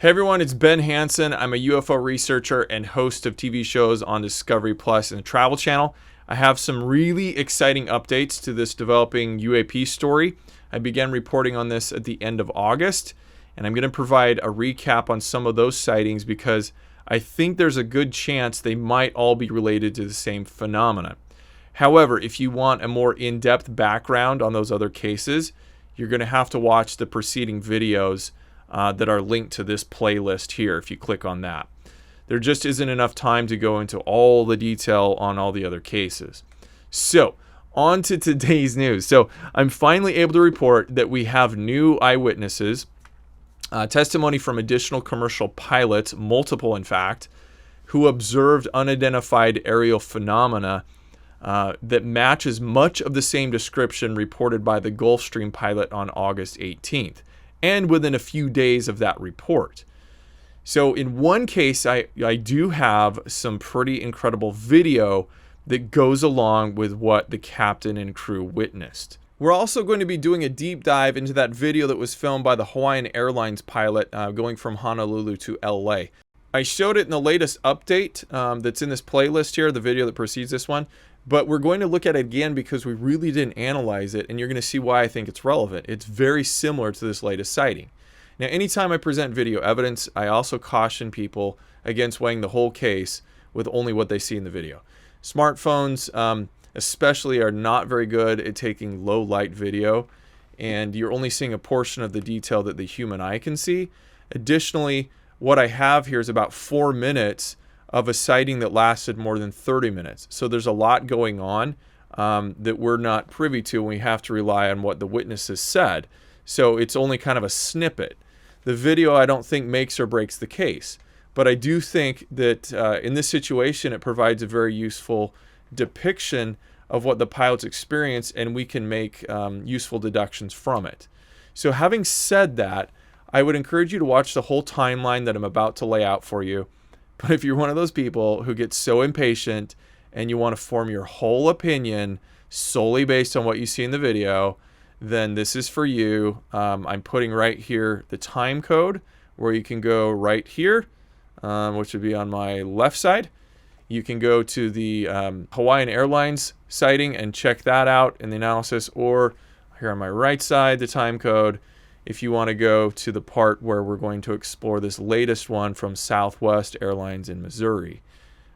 Hey everyone, it's Ben Hansen. I'm a UFO researcher and host of TV shows on Discovery Plus and the Travel Channel. I have some really exciting updates to this developing UAP story. I began reporting on this at the end of August, and I'm going to provide a recap on some of those sightings because I think there's a good chance they might all be related to the same phenomena. However, if you want a more in-depth background on those other cases, you're going to have to watch the preceding videos that are linked to this playlist here if you click on that. There just isn't enough time to go into all the detail on all the other cases. So, on to today's news. So, I'm finally able to report that we have new eyewitnesses, testimony from additional commercial pilots, multiple in fact, who observed unidentified aerial phenomena that matches much of the same description reported by the Gulfstream pilot on August 18th. And within a few days of that report. So in one case, I do have some pretty incredible video that goes along with what the captain and crew witnessed. We're also going to be doing a deep dive into that video that was filmed by the Hawaiian Airlines pilot going from Honolulu to LA. I showed it in the latest update that's in this playlist here, the video that precedes this one. But we're going to look at it again because we really didn't analyze it, and you're going to see why I think it's relevant. It's very similar to this latest sighting. Now, anytime I present video evidence, I also caution people against weighing the whole case with only what they see in the video. Smartphones, especially, are not very good at taking low light video, and you're only seeing a portion of the detail that the human eye can see. Additionally, what I have here is about 4 minutes of a sighting that lasted more than 30 minutes. So there's a lot going on that we're not privy to, and we have to rely on what the witnesses said. So it's only kind of a snippet. The video, I don't think, makes or breaks the case. But I do think that in this situation, it provides a very useful depiction of what the pilots experienced, and we can make useful deductions from it. So having said that, I would encourage you to watch the whole timeline that I'm about to lay out for you. But if you're one of those people who gets so impatient and you want to form your whole opinion solely based on what you see in the video, then this is for you. I'm putting right here the time code where you can go right here, which would be on my left side. You can go to the Hawaiian Airlines sighting and check that out in the analysis, or here on my right side, the time code, if you want to go to the part where we're going to explore this latest one from Southwest Airlines in Missouri.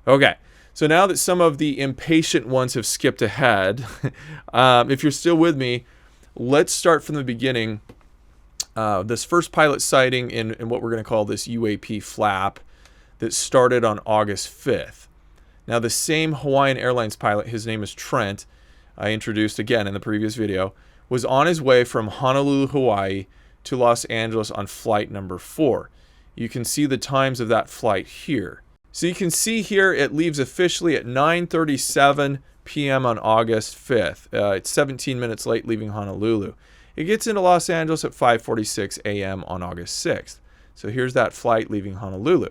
Okay, so now that some of the impatient ones have skipped ahead, if you're still with me, let's start from the beginning. This first pilot sighting in what we're going to call this UAP flap that started on August 5th. Now the same Hawaiian Airlines pilot, his name is Trent, I introduced again in the previous video, was on his way from Honolulu, Hawaii to Los Angeles on flight number 4. You can see the times of that flight here. So you can see here it leaves officially at 9:37 p.m. on August 5th. It's 17 minutes late leaving Honolulu. It gets into Los Angeles at 5:46 a.m. on August 6th. So here's that flight leaving Honolulu.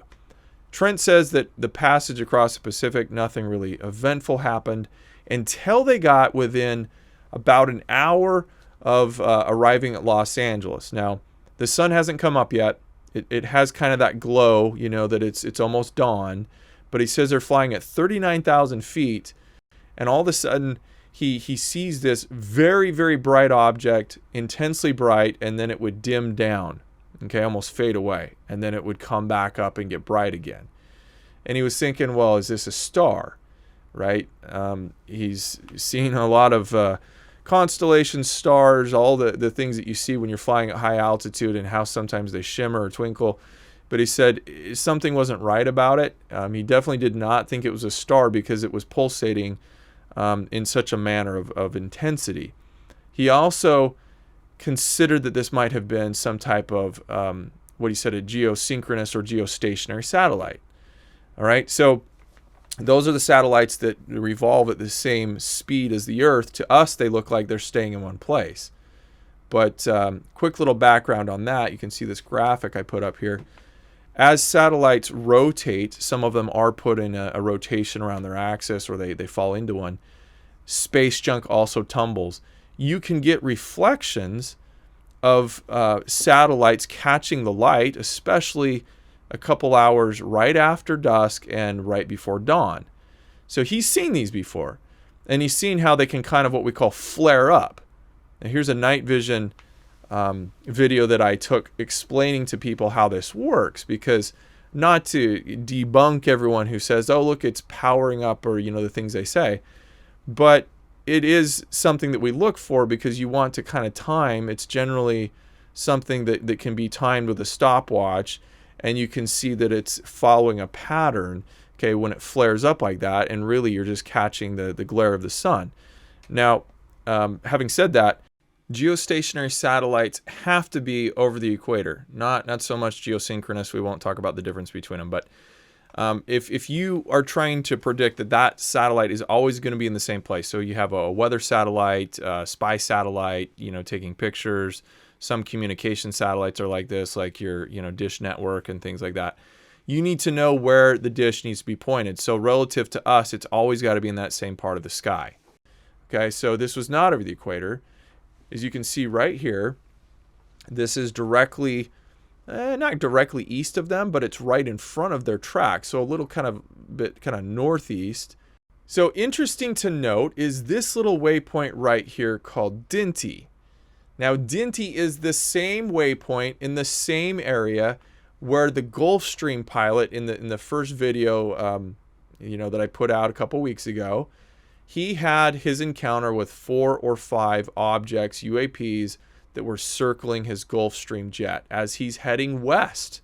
Trent says that the passage across the Pacific, nothing really eventful happened until they got within about an hour of arriving at Los Angeles. Now, the sun hasn't come up yet. It has kind of that glow, you know, that it's almost dawn. But he says they're flying at 39,000 feet, and all of a sudden he sees this very, very bright object, intensely bright, and then it would dim down, okay, almost fade away, and then it would come back up and get bright again. And he was thinking, well, is this a star, right? He's seen a lot of constellations, stars, all the things that you see when you're flying at high altitude and how sometimes they shimmer or twinkle. But he said something wasn't right about it. He definitely did not think it was a star because it was pulsating in such a manner of intensity. He also considered that this might have been some type of, what he said, a geosynchronous or geostationary satellite. All right, so those are the satellites that revolve at the same speed as the Earth. To us, they look like they're staying in one place. But quick little background on that. You can see this graphic I put up here. As satellites rotate, some of them are put in a rotation around their axis, or they fall into one. Space junk also tumbles. You can get reflections of satellites catching the light, especially a couple hours right after dusk and right before dawn. So he's seen these before, and he's seen how they can kind of what we call flare up. Now here's a night vision video that I took explaining to people how this works, because not to debunk everyone who says, oh, look, it's powering up, or, the things they say, but it is something that we look for because you want to kind of time. It's generally something that can be timed with a stopwatch, and you can see that it's following a pattern, okay, when it flares up like that, and really you're just catching the glare of the sun. Now, having said that, geostationary satellites have to be over the equator, not so much geosynchronous. We won't talk about the difference between them, but if you are trying to predict that satellite is always going to be in the same place, so you have a weather satellite, spy satellite, taking pictures. Some communication satellites are like this, like your dish network and things like that. You need to know where the dish needs to be pointed. So relative to us, it's always got to be in that same part of the sky. Okay, so this was not over the equator. As you can see right here, this is directly, not directly east of them, but it's right in front of their track. So a little kind of northeast. So interesting to note is this little waypoint right here called Dinty. Now Dinty is the same waypoint in the same area where the Gulfstream pilot in the first video, that I put out a couple weeks ago, he had his encounter with 4 or 5 objects, UAPs, that were circling his Gulfstream jet as he's heading west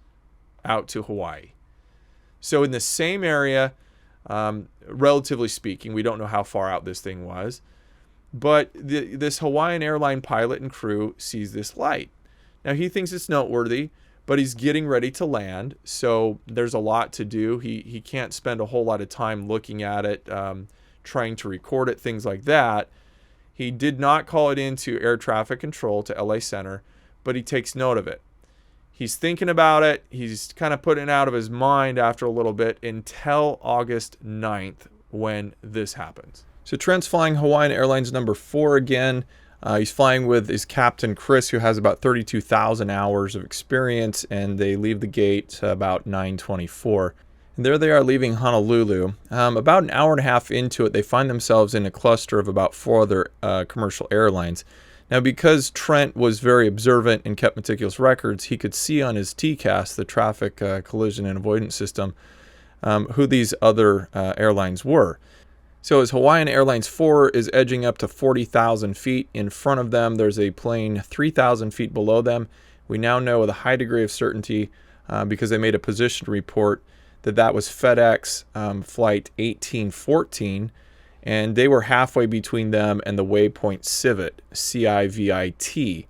out to Hawaii. So in the same area, relatively speaking, we don't know how far out this thing was, but this Hawaiian Airlines pilot and crew sees this light. Now he thinks it's noteworthy, but he's getting ready to land, so there's a lot to do. He can't spend a whole lot of time looking at it, trying to record it, things like that. He did not call it into air traffic control to LA Center, but he takes note of it. He's thinking about it. He's kind of putting it out of his mind after a little bit until August 9th when this happens. So Trent's flying Hawaiian Airlines number 4 again. He's flying with his captain, Chris, who has about 32,000 hours of experience, and they leave the gate about 9:24. And there they are leaving Honolulu. About an hour and a half into it, they find themselves in a cluster of about 4 other commercial airlines. Now, because Trent was very observant and kept meticulous records, he could see on his TCAS, the traffic collision and avoidance system, who these other airlines were. So as Hawaiian Airlines 4 is edging up to 40,000 feet in front of them, there's a plane 3,000 feet below them. We now know with a high degree of certainty, because they made a position report, that was FedEx flight 1814, and they were halfway between them and the waypoint Civet, CIVIT.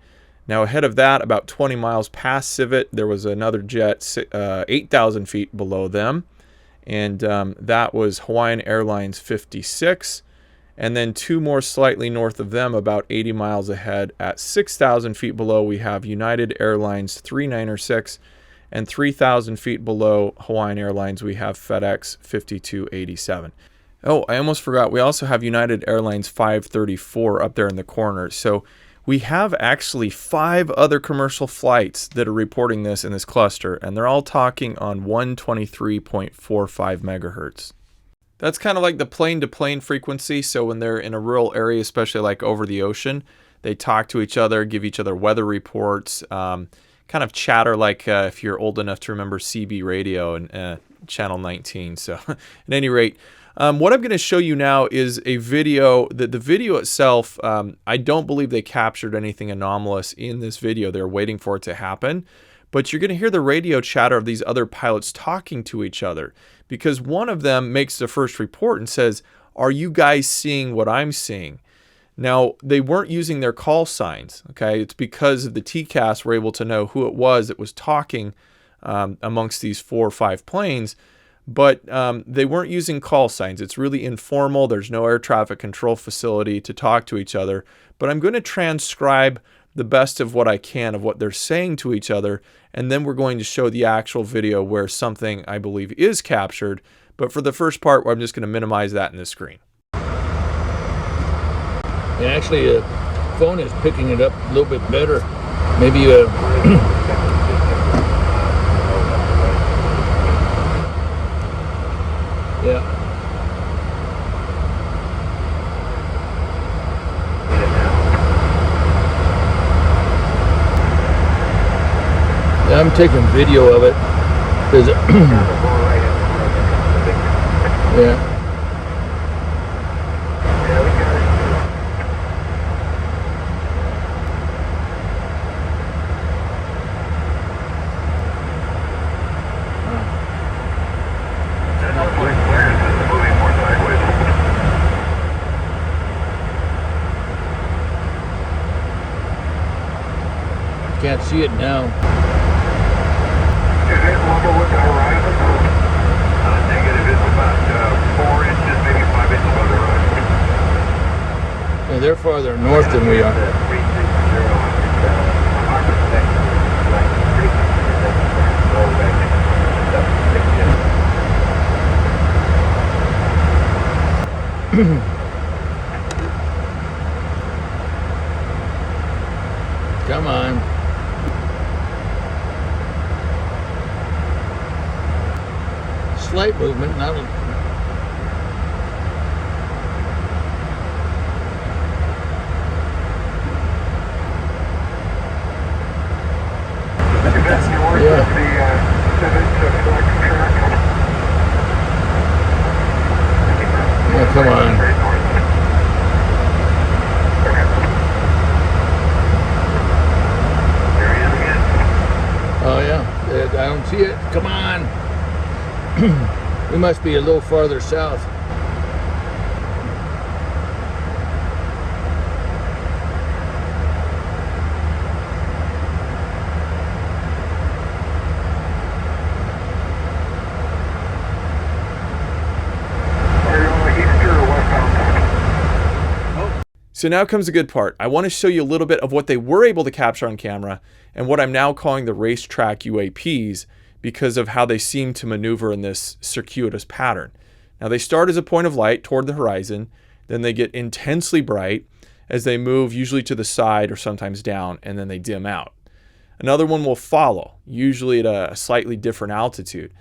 Now ahead of that, about 20 miles past Civet, there was another jet 8,000 feet below them, and that was Hawaiian Airlines 56, and then 2 more slightly north of them, about 80 miles ahead at 6,000 feet below, we have United Airlines 3906, and 3,000 feet below Hawaiian Airlines, we have FedEx 5287. Oh, I almost forgot. We also have United Airlines 534 up there in the corner. So we have actually 5 other commercial flights that are reporting this in this cluster, and they're all talking on 123.45 megahertz. That's kind of like the plane-to-plane frequency. So when they're in a rural area, especially like over the ocean, they talk to each other, give each other weather reports, kind of chatter like if you're old enough to remember CB radio and channel 19. So at any rate, what I'm going to show you now is a video. The video itself, I don't believe they captured anything anomalous in this video. They're waiting for it to happen. But you're going to hear the radio chatter of these other pilots talking to each other, because one of them makes the first report and says, "Are you guys seeing what I'm seeing?" Now, they weren't using their call signs, okay? It's because of the TCAS were able to know who it was that was talking amongst these 4 or 5 planes, but they weren't using call signs. It's really informal. There's no air traffic control facility to talk to each other, but I'm going to transcribe the best of what I can of what they're saying to each other, and then we're going to show the actual video where something I believe is captured. But for the first part, I'm just going to minimize that in the screen. And actually, the phone is picking it up a little bit better Maybe yeah. I'm taking video of it. Yeah. Can't see it now. Is it level with the horizon? Negative. It's about 4 inches, maybe 5 inches above the horizon. Yeah, they're farther north than we are. Come on. Slight movement, not a... Yeah. Oh, come on. Oh yeah, I don't see it. Come on. We must be a little farther south. So now comes the good part. I want to show you a little bit of what they were able to capture on camera and what I'm now calling the Racetrack UAPs because of how they seem to maneuver in this circuitous pattern. Now they start as a point of light toward the horizon, then they get intensely bright as they move usually to the side or sometimes down, and then they dim out. Another one will follow, usually at a slightly different altitude,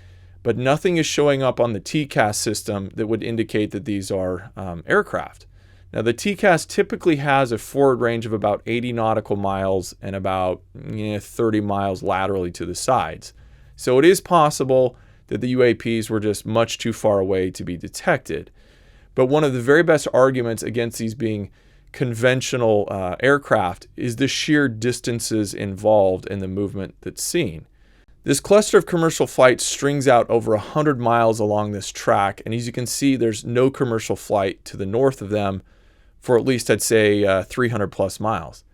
but nothing is showing up on the TCAS system that would indicate that these are aircraft. Now the TCAS typically has a forward range of about 80 nautical miles and about 30 miles laterally to the sides. So it is possible that the UAPs were just much too far away to be detected. But one of the very best arguments against these being conventional aircraft is the sheer distances involved in the movement that's seen. This cluster of commercial flights strings out over 100 miles along this track, and as you can see, there's no commercial flight to the north of them for at least, I'd say, 300 plus miles.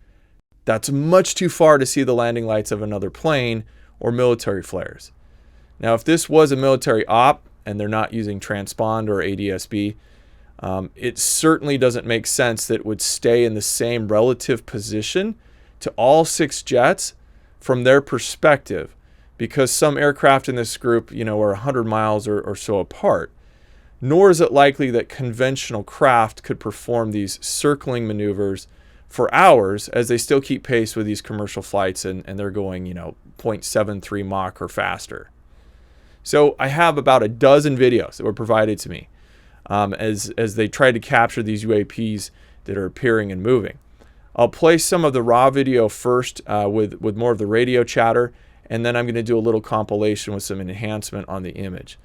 That's much too far to see the landing lights of another plane or military flares. Now, if this was a military op and they're not using transpond or ADS-B, it certainly doesn't make sense that it would stay in the same relative position to all 6 jets from their perspective, because some aircraft in this group, are 100 miles or so apart. Nor is it likely that conventional craft could perform these circling maneuvers for hours as they still keep pace with these commercial flights and they're going, 0.73 Mach or faster. So I have about a dozen videos that were provided to me as they try to capture these UAPs that are appearing and moving. I'll play some of the raw video first with more of the radio chatter, and then I'm going to do a little compilation with some enhancement on the image.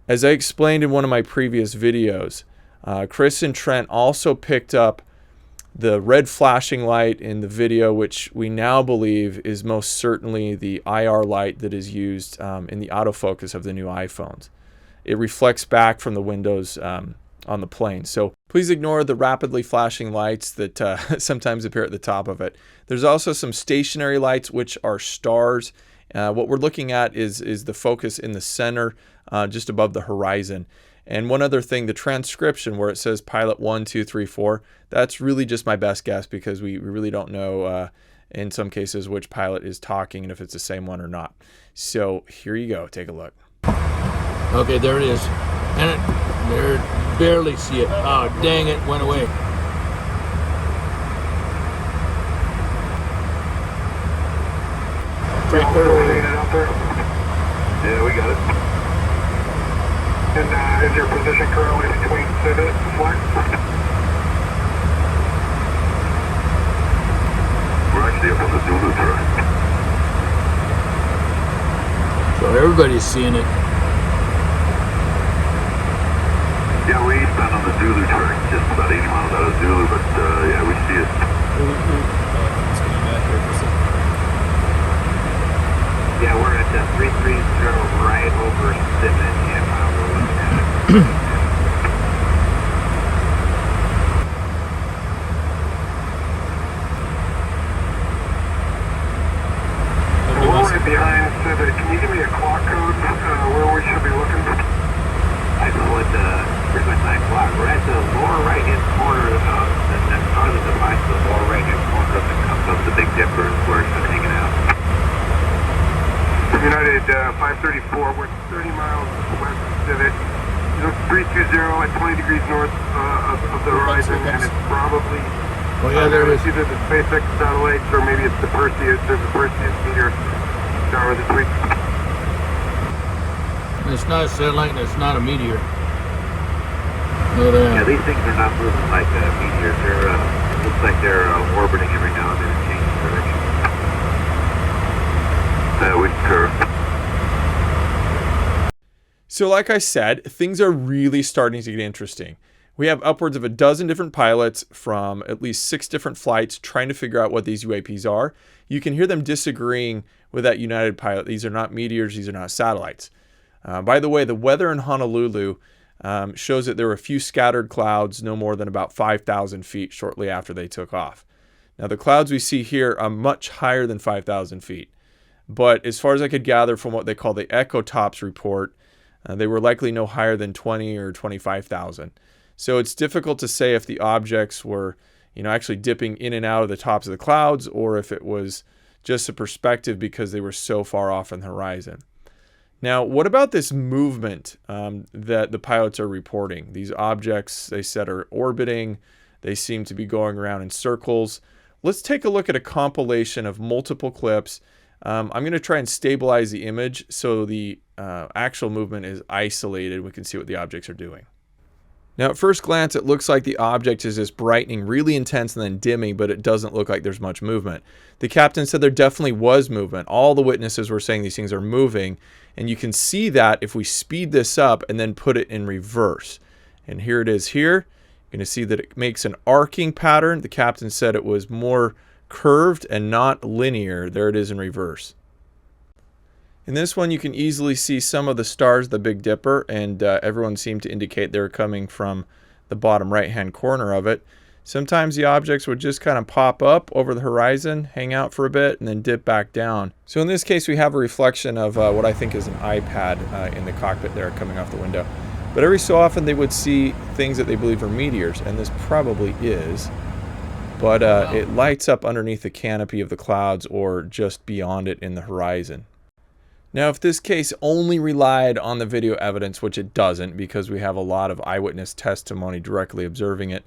As I explained in one of my previous videos, Chris and Trent also picked up the red flashing light in the video, which we now believe is most certainly the IR light that is used in the autofocus of the new iPhones. It reflects back from the windows on the plane. So please ignore the rapidly flashing lights that sometimes appear at the top of it. There's also some stationary lights, which are stars. What we're looking at is the focus in the center, just above the horizon. And one other thing, the transcription where it says pilot 1, 2, 3, 4, that's really just my best guess because we really don't know in some cases which pilot is talking and if it's the same one or not. So here you go. Take a look. Okay, there it is. And there, barely see it. Oh, dang it, went away. 1 Pretty clearly. Yeah, we got it. And is your position currently between Civet and Flex? We're actually up on the Zulu track. So everybody's seeing it. Yeah, we're eastbound on the Zulu track, just about 80 miles out of Zulu, but yeah, we see it. Yeah, we're at 330 right over Civet, and we're looking at it. We're right behind Civet. Can you give me a clock code where we should be looking? I know what pretty much 9 o'clock. We're at the lower right-hand corner of the northern device, the lower right-hand corner of the comes up the Big Dipper is where it's been hanging out. United 534, we're 30 miles west of Civet. 320 at 20 degrees north of the horizon, and it's probably There it is. either the SpaceX satellites or maybe it's the Perseus. There's a Perseus meteor tower this week. It's not a satellite and it's not a meteor. No, they Yeah, these things are not moving like meteors. They're it looks like they're orbiting every now and then and changing direction. That would curve. So like I said, things are really starting to get interesting. We have upwards of a dozen different pilots from at least 6 different flights trying to figure out what these UAPs are. You can hear them disagreeing with that United pilot. These are not meteors, these are not satellites. By the way, the weather in Honolulu shows that there were a few scattered clouds no more than about 5,000 feet shortly after they took off. Now the clouds we see here are much higher than 5,000 feet. But as far as I could gather from what they call the echotops report, they were likely no higher than 20 or 25,000. So it's difficult to say if the objects were, actually dipping in and out of the tops of the clouds, or if it was just a perspective because they were so far off on the horizon. Now, what about this movement that the pilots are reporting? These objects, they said, are orbiting. They seem to be going around in circles. Let's take a look at a compilation of multiple clips. I'm going to try and stabilize the image so the actual movement is isolated. We can see what the objects are doing. Now, at first glance, it looks like the object is just brightening really intense and then dimming, but it doesn't look like there's much movement. The captain said there definitely was movement. All the witnesses were saying these things are moving, and you can see that if we speed this up and then put it in reverse. And here it is here. You're going to see that it makes an arcing pattern. The captain said it was more curved and not linear. There it is in reverse. In this one, you can easily see some of the stars of the Big Dipper, and everyone seemed to indicate they were coming from the bottom right-hand corner of it. Sometimes the objects would just kind of pop up over the horizon, hang out for a bit, and then dip back down. So in this case, we have a reflection of what I think is an iPad in the cockpit there coming off the window. But every so often, they would see things that they believe are meteors, and this probably is. But it lights up underneath the canopy of the clouds or just beyond it in the horizon. Now, if this case only relied on the video evidence, which it doesn't because we have a lot of eyewitness testimony directly observing it,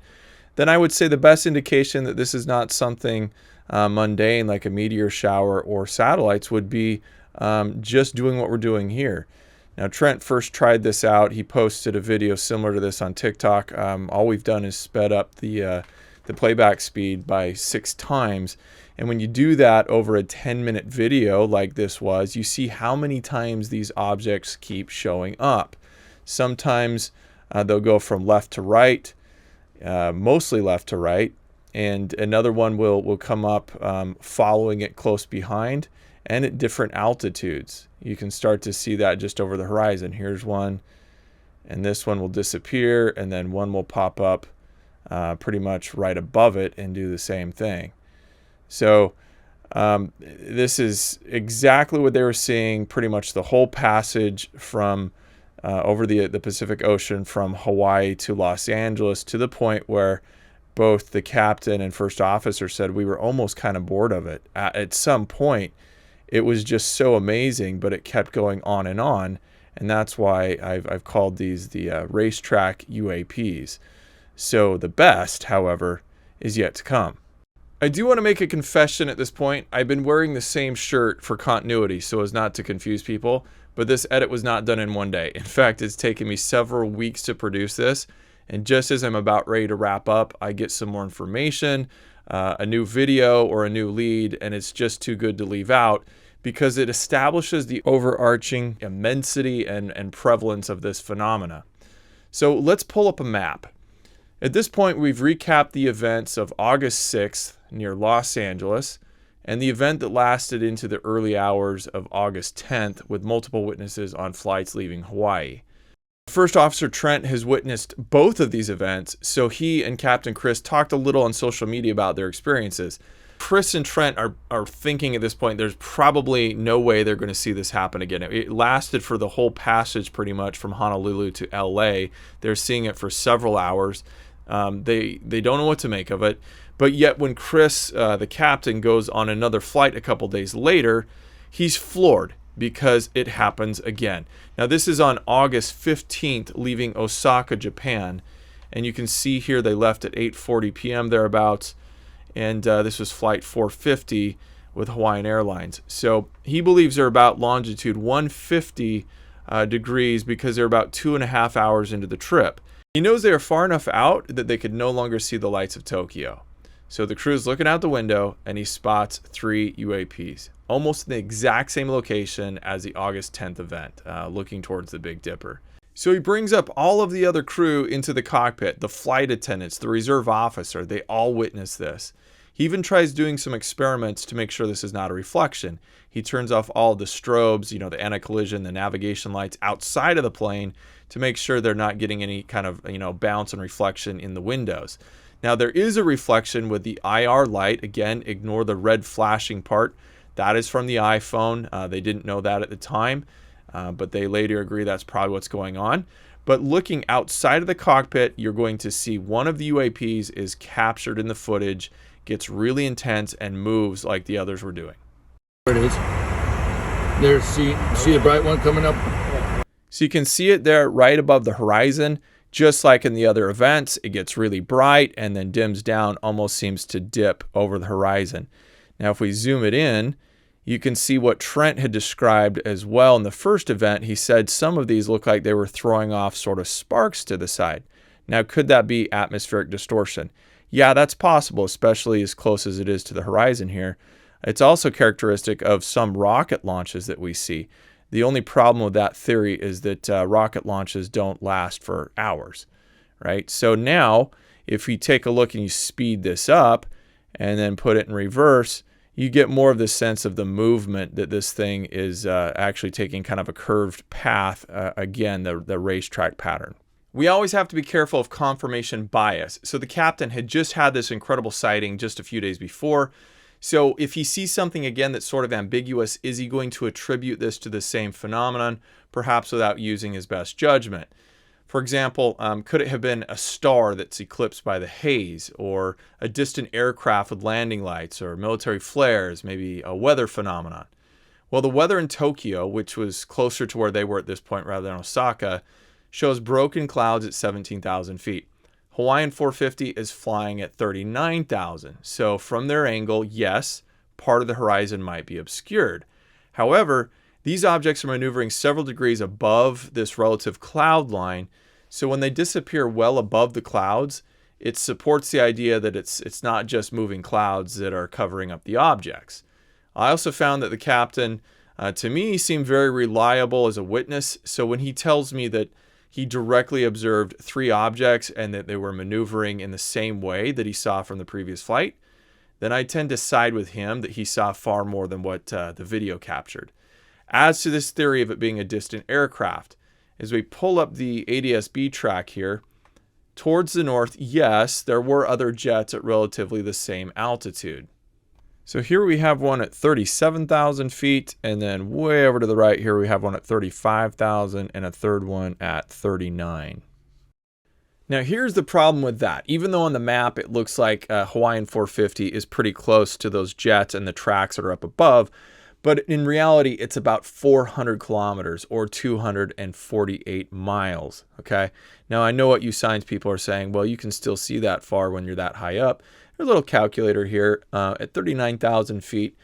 then I would say the best indication that this is not something mundane like a meteor shower or satellites would be just doing what we're doing here. Now, Trent first tried this out. He posted a video similar to this on TikTok. All we've done is sped up the playback speed by 6 times. And when you do that over a 10-minute video like this was, you see how many times these objects keep showing up. Sometimes they'll go from left to right, mostly left to right, and another one will come up following it close behind and at different altitudes. You can start to see that just over the horizon. Here's one, and this one will disappear, and then one will pop up pretty much right above it and do the same thing. So this is exactly what they were seeing pretty much the whole passage from over the Pacific Ocean from Hawaii to Los Angeles, to the point where both the captain and first officer said we were almost kind of bored of it. At some point, it was just so amazing, but it kept going on, and that's why I've called these the Racetrack UAPs. So the best, however, is yet to come. I do want to make a confession at this point. I've been wearing the same shirt for continuity so as not to confuse people, but this edit was not done in one day. In fact, it's taken me several weeks to produce this, and just as I'm about ready to wrap up, I get some more information, a new video or a new lead, and it's just too good to leave out because it establishes the overarching immensity and prevalence of this phenomena. So let's pull up a map. At this point, we've recapped the events of August 6th near Los Angeles and the event that lasted into the early hours of August 10th with multiple witnesses on flights leaving Hawaii. First Officer Trent has witnessed both of these events, so he and Captain Chris talked a little on social media about their experiences. Chris and Trent are thinking at this point there's probably no way they're going to see this happen again. It lasted for the whole passage pretty much from Honolulu to LA. They're seeing it for several hours. They don't know what to make of it. But yet when Chris, the captain, goes on another flight a couple days later, he's floored because it happens again. Now this is on August 15th leaving Osaka, Japan. And you can see here they left at 8:40 p.m. thereabouts. And this was flight 450 with Hawaiian Airlines. So he believes they're about longitude 150 degrees because they're about 2.5 hours into the trip. He knows they are far enough out that they could no longer see the lights of Tokyo. So the crew's looking out the window and he spots 3 UAPs, almost in the exact same location as the August 10th event, looking towards the Big Dipper. So he brings up all of the other crew into the cockpit, the flight attendants, the reserve officer. They all witness this. He even tries doing some experiments to make sure this is not a reflection. He turns off all the strobes, the anti-collision, the navigation lights outside of the plane to make sure they're not getting any kind of, bounce and reflection in the windows. Now there is a reflection with the IR light. Again, ignore the red flashing part. That is from the iPhone. They didn't know that at the time. But they later agree that's probably what's going on. But looking outside of the cockpit, you're going to see one of the UAPs is captured in the footage, gets really intense, and moves like the others were doing. There it is. There's, see the bright one coming up? So you can see it there right above the horizon. Just like in the other events, it gets really bright and then dims down, almost seems to dip over the horizon. Now if we zoom it in, you can see what Trent had described as well in the first event. He said some of these look like they were throwing off sort of sparks to the side. Now, could that be atmospheric distortion? Yeah, that's possible, especially as close as it is to the horizon here. It's also characteristic of some rocket launches that we see. The only problem with that theory is that rocket launches don't last for hours, right? So now, if we take a look and you speed this up and then put it in reverse, you get more of the sense of the movement that this thing is actually taking kind of a curved path, again, the racetrack pattern. We always have to be careful of confirmation bias. So the captain had just had this incredible sighting just a few days before. So if he sees something again that's sort of ambiguous, is he going to attribute this to the same phenomenon, perhaps without using his best judgment? For example, could it have been a star that's eclipsed by the haze, or a distant aircraft with landing lights, or military flares, maybe a weather phenomenon? Well, the weather in Tokyo, which was closer to where they were at this point rather than Osaka, shows broken clouds at 17,000 feet. Hawaiian 450 is flying at 39,000. So from their angle, yes, part of the horizon might be obscured. However, these objects are maneuvering several degrees above this relative cloud line. So when they disappear well above the clouds, it supports the idea that it's not just moving clouds that are covering up the objects. I also found that the captain, to me, seemed very reliable as a witness. So when he tells me that he directly observed 3 objects and that they were maneuvering in the same way that he saw from the previous flight, then I tend to side with him that he saw far more than what the video captured. As to this theory of it being a distant aircraft, as we pull up the ADS-B track here, towards the north, yes, there were other jets at relatively the same altitude. So here we have one at 37,000 feet, and then way over to the right here we have one at 35,000 and a third one at 39. Now here's the problem with that. Even though on the map it looks like Hawaiian 450 is pretty close to those jets and the tracks that are up above, But in reality, it's about 400 kilometers or 248 miles, okay? Now, I know what you science people are saying. Well, you can still see that far when you're that high up. There's a little calculator here. At 39,000 feet,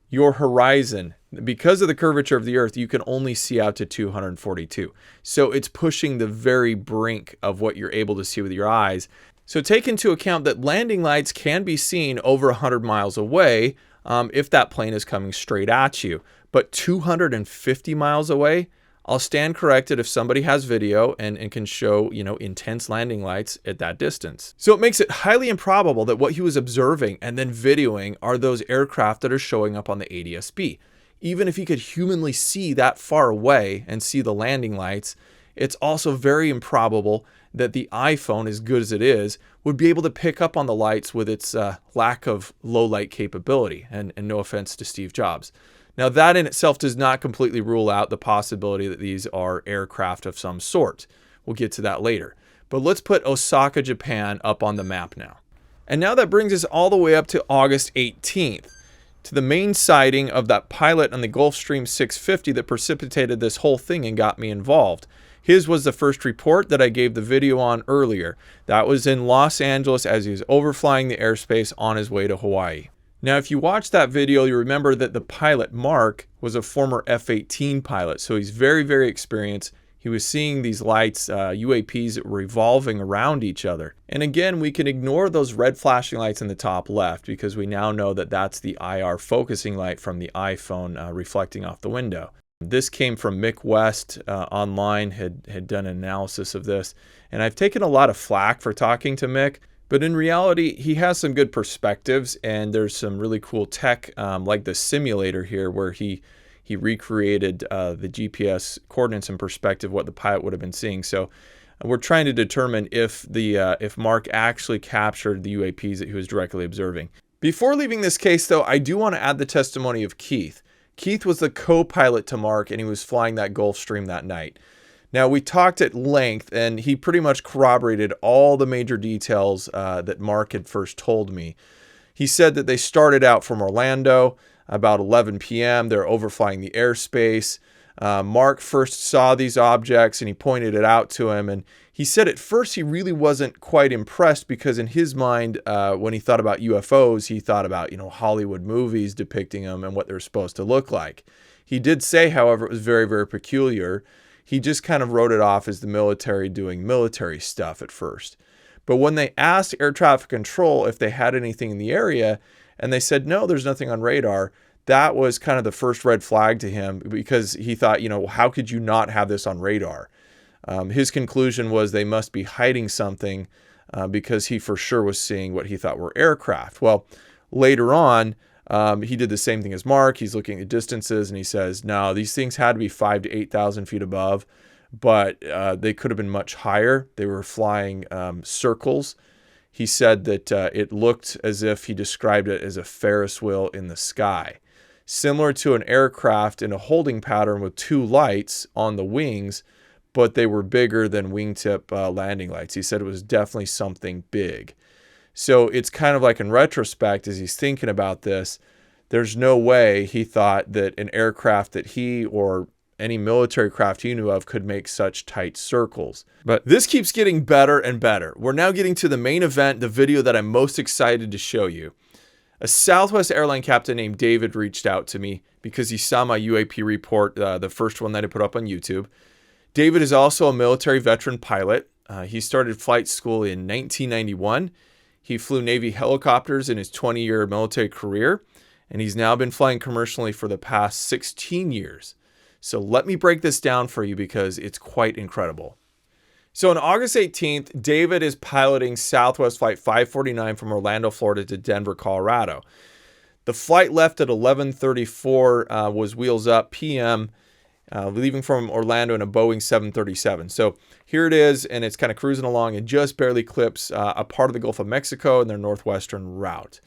your horizon, because of the curvature of the Earth, you can only see out to 242. So it's pushing the very brink of what you're able to see with your eyes. So take into account that landing lights can be seen over 100 miles away, if that plane is coming straight at you. But 250 miles away, I'll stand corrected if somebody has video and can show, intense landing lights at that distance. So it makes it highly improbable that what he was observing and then videoing are those aircraft that are showing up on the ADS-B. Even if he could humanly see that far away and see the landing lights, it's also very improbable that the iPhone, as good as it is, would be able to pick up on the lights with its lack of low light capability, and no offense to Steve Jobs. Now, that in itself does not completely rule out the possibility that these are aircraft of some sort. We'll get to that later. But let's put Osaka, Japan up on the map now. And now that brings us all the way up to August 18th, to the main sighting of that pilot on the Gulfstream 650 that precipitated this whole thing and got me involved. His was the first report that I gave the video on earlier. That was in Los Angeles as he was overflying the airspace on his way to Hawaii. Now, if you watch that video, you remember that the pilot, Mark, was a former F-18 pilot. So he's very, very experienced. He was seeing these lights, UAPs, revolving around each other. And again, we can ignore those red flashing lights in the top left because we now know that that's the IR focusing light from the iPhone reflecting off the window. This came from Mick West online, had done an analysis of this. And I've taken a lot of flack for talking to Mick, but in reality, he has some good perspectives, and there's some really cool tech, like the simulator here, where he recreated the GPS coordinates in perspective, what the pilot would have been seeing. So we're trying to determine if Mark actually captured the UAPs that he was directly observing. Before leaving this case, though, I do want to add the testimony of Keith. Keith was the co-pilot to Mark, and he was flying that Gulfstream that night. Now, we talked at length, and he pretty much corroborated all the major details that Mark had first told me. He said that they started out from Orlando about 11 p.m. They're overflying the airspace. Mark first saw these objects, and he pointed it out to him. And he said at first he really wasn't quite impressed because in his mind, when he thought about UFOs, he thought about, Hollywood movies depicting them and what they're supposed to look like. He did say, however, it was very, very peculiar. He just kind of wrote it off as the military doing military stuff at first. But when they asked air traffic control if they had anything in the area, and they said, no, there's nothing on radar, that was kind of the first red flag to him because he thought, how could you not have this on radar? His conclusion was they must be hiding something because he for sure was seeing what he thought were aircraft. Well, later on, he did the same thing as Mark. He's looking at distances and he says, no, these things had to be 5,000 to 8,000 feet above, but they could have been much higher. They were flying circles. He said that it looked as if he described it as a Ferris wheel in the sky, similar to an aircraft in a holding pattern with two lights on the wings, but they were bigger than wingtip landing lights. He said it was definitely something big. So it's kind of like in retrospect, as he's thinking about this, there's no way he thought that an aircraft that he or any military craft he knew of could make such tight circles. But this keeps getting better and better. We're now getting to the main event, the video that I'm most excited to show you. A Southwest airline captain named David reached out to me because he saw my UAP report, the first one that I put up on YouTube. David is also a military veteran pilot. He started flight school in 1991. He flew Navy helicopters in his 20-year military career, and he's now been flying commercially for the past 16 years. So let me break this down for you because it's quite incredible. So on August 18th, David is piloting Southwest Flight 549 from Orlando, Florida to Denver, Colorado. The flight left at 11:34, was wheels up p.m., leaving from Orlando in a Boeing 737. So here it is, and it's kind of cruising along and just barely clips a part of the Gulf of Mexico in their northwestern route.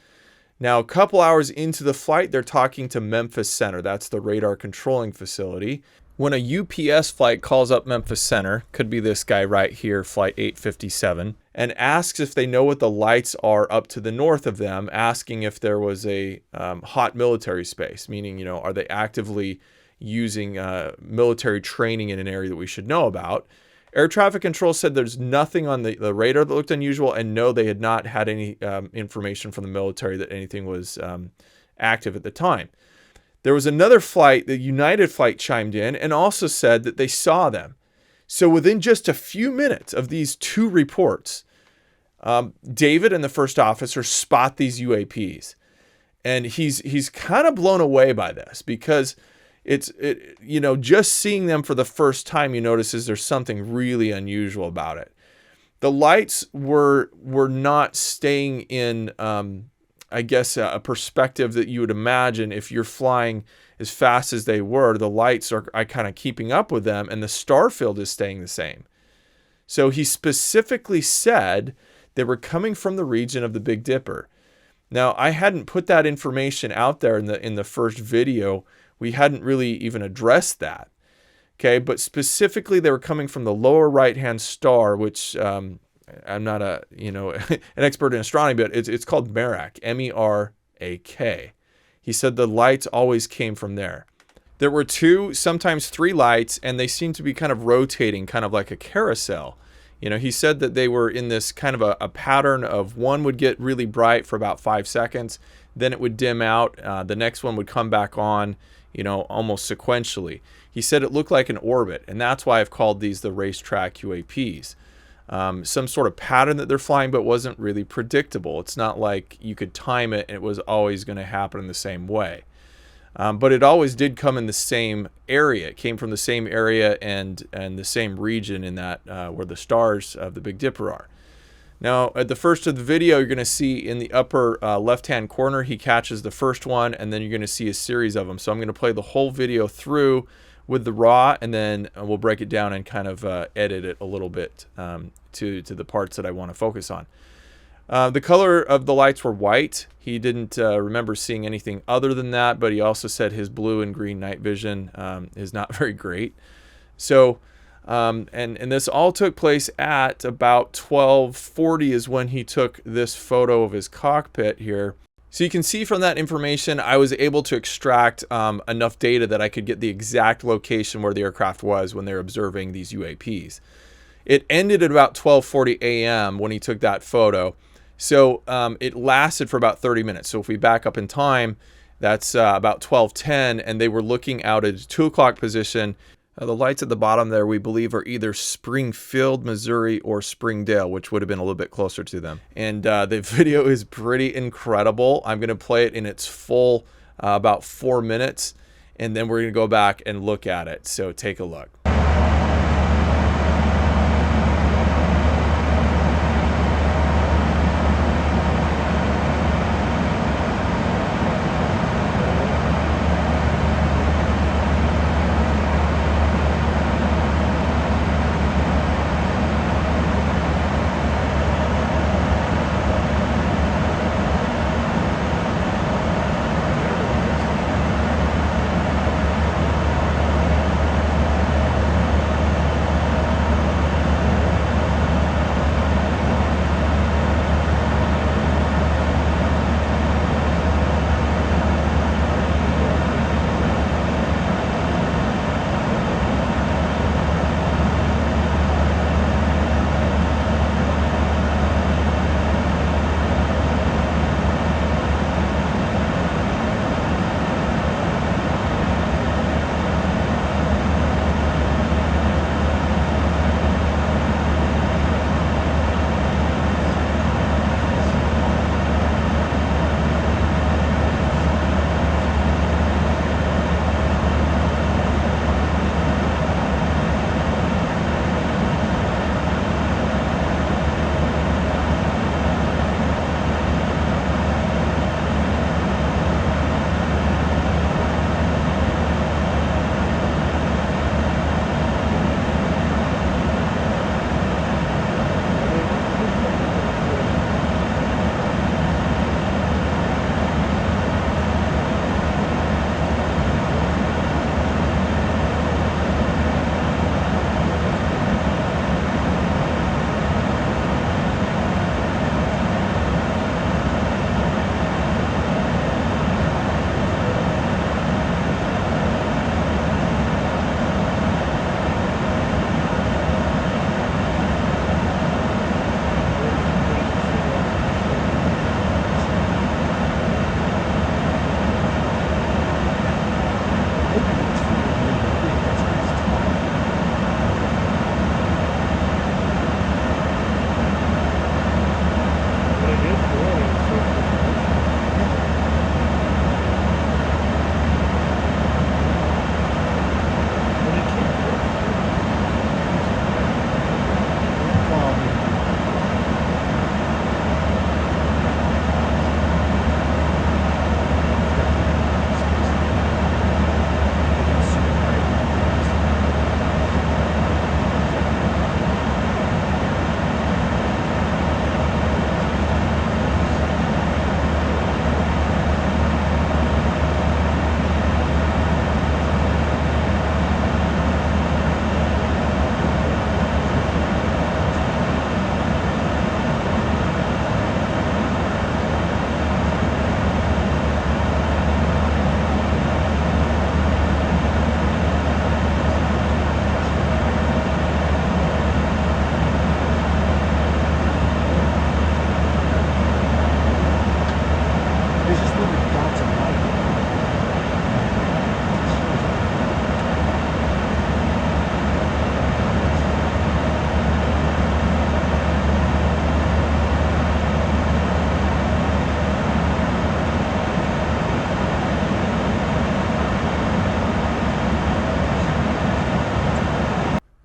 Now, a couple hours into the flight, they're talking to Memphis Center. That's the radar controlling facility. When a UPS flight calls up Memphis Center, could be this guy right here, Flight 857, and asks if they know what the lights are up to the north of them, asking if there was a hot military space, meaning, you know, are they actively using military training in an area that we should know about. Air traffic control said there's nothing on the radar that looked unusual, and no, they had not had any information from the military that anything was active at the time. There was another flight, the United flight chimed in and also said that they saw them. So within just a few minutes of these two reports, David and the first officer spot these UAPs. And he's kind of blown away by this because you know, just seeing them for the first time, you notice there's something really unusual about it. The lights were not staying in, I guess, a perspective that you would imagine if you're flying as fast as they were. The lights are kind of keeping up with them, and the star field is staying the same. So he specifically said they were coming from the region of the Big Dipper. Now, I hadn't put that information out there in the first video. We hadn't really even addressed that. Okay, but specifically they were coming from the lower right-hand star, which I'm not an expert in astronomy, but it's called Merak, M-E-R-A-K. He said the lights always came from there. There were 2, sometimes 3 lights, and they seemed to be kind of rotating, kind of like a carousel. You know, he said that they were in this kind of a pattern of one would get really bright for about 5 seconds, then it would dim out, the next one would come back on, you know, almost sequentially. He said it looked like an orbit, and that's why I've called these the Racetrack UAPs. Some sort of pattern that they're flying, but wasn't really predictable. It's not like you could time it and it was always going to happen in the same way. But it always did come in the same area. It came from the same area and the same region in that where the stars of the Big Dipper are. Now, at the first of the video, you're going to see in the upper left-hand corner, he catches the first one, and then you're going to see a series of them. So I'm going to play the whole video through with the raw, and then we'll break it down and kind of edit it a little bit to the parts that I want to focus on. The color of the lights were white. He didn't remember seeing anything other than that, but he also said his blue and green night vision is not very great. So, and this all took place at about 12:40 is when he took this photo of his cockpit here. So you can see from that information, I was able to extract enough data that I could get the exact location where the aircraft was when they were observing these UAPs. It ended at about 12:40 a.m. when he took that photo. So it lasted for about 30 minutes. So if we back up in time, that's about 12:10, and they were looking out at a 2 o'clock position. The lights at the bottom there, we believe, are either Springfield, Missouri, or Springdale, which would have been a little bit closer to them. And the video is pretty incredible. I'm going to play it in its full, about 4 minutes, and then we're going to go back and look at it. So take a look.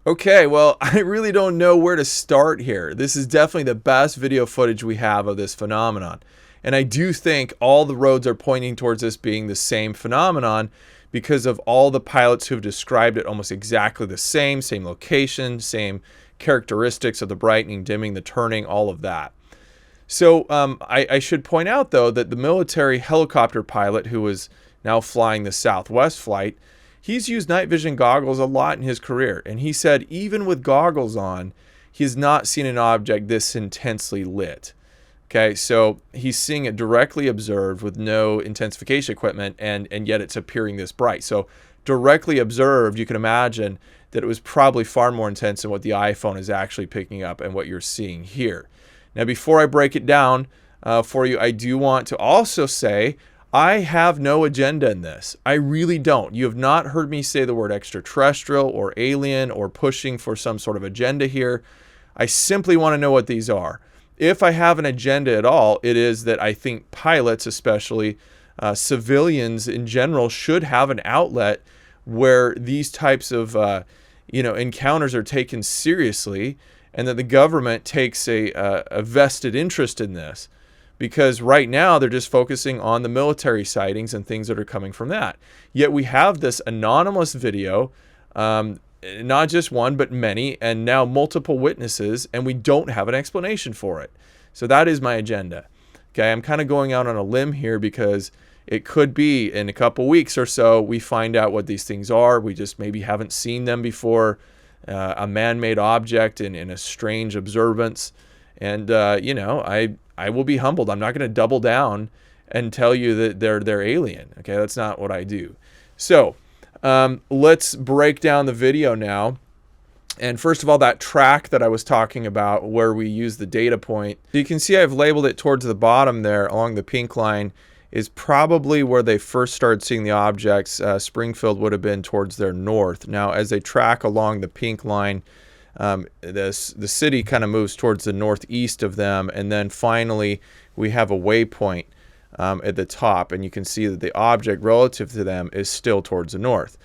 Okay, well, I really don't know where to start here. This is definitely the best video footage we have of this phenomenon. And I do think all the roads are pointing towards this being the same phenomenon because of all the pilots who have described it almost exactly the same location, same characteristics of the brightening, dimming, the turning, all of that. So I should point out, though, that the military helicopter pilot who was now flying the Southwest flight, he's used night vision goggles a lot in his career. And he said even with goggles on, he has not seen an object this intensely lit. Okay, so he's seeing it directly observed with no intensification equipment, and yet it's appearing this bright. So directly observed, you can imagine that it was probably far more intense than what the iPhone is actually picking up and what you're seeing here. Now, before I break it down for you, I do want to also say I have no agenda in this. I really don't. You have not heard me say the word extraterrestrial or alien or pushing for some sort of agenda here. I simply want to know what these are. If I have an agenda at all, it is that I think pilots, especially civilians in general, should have an outlet where these types of encounters are taken seriously, and that the government takes a vested interest in this. Because right now they're just focusing on the military sightings and things that are coming from that. Yet we have this anonymous video, not just one, but many, and now multiple witnesses, and we don't have an explanation for it. So that is my agenda. Okay, I'm kind of going out on a limb here because it could be in a couple weeks or so we find out what these things are. We just maybe haven't seen them before. A man-made object in a strange observance. And, I will be humbled. I'm not going to double down and tell you that they're alien. Okay, that's not what I do. So let's break down the video now. And first of all, that track that I was talking about where we use the data point, you can see I've labeled it towards the bottom there along the pink line is probably where they first started seeing the objects. Springfield would have been towards their north. Now, as they track along the pink line, the city kind of moves towards the northeast of them, and then finally we have a waypoint at the top, and you can see that the object relative to them is still towards the north.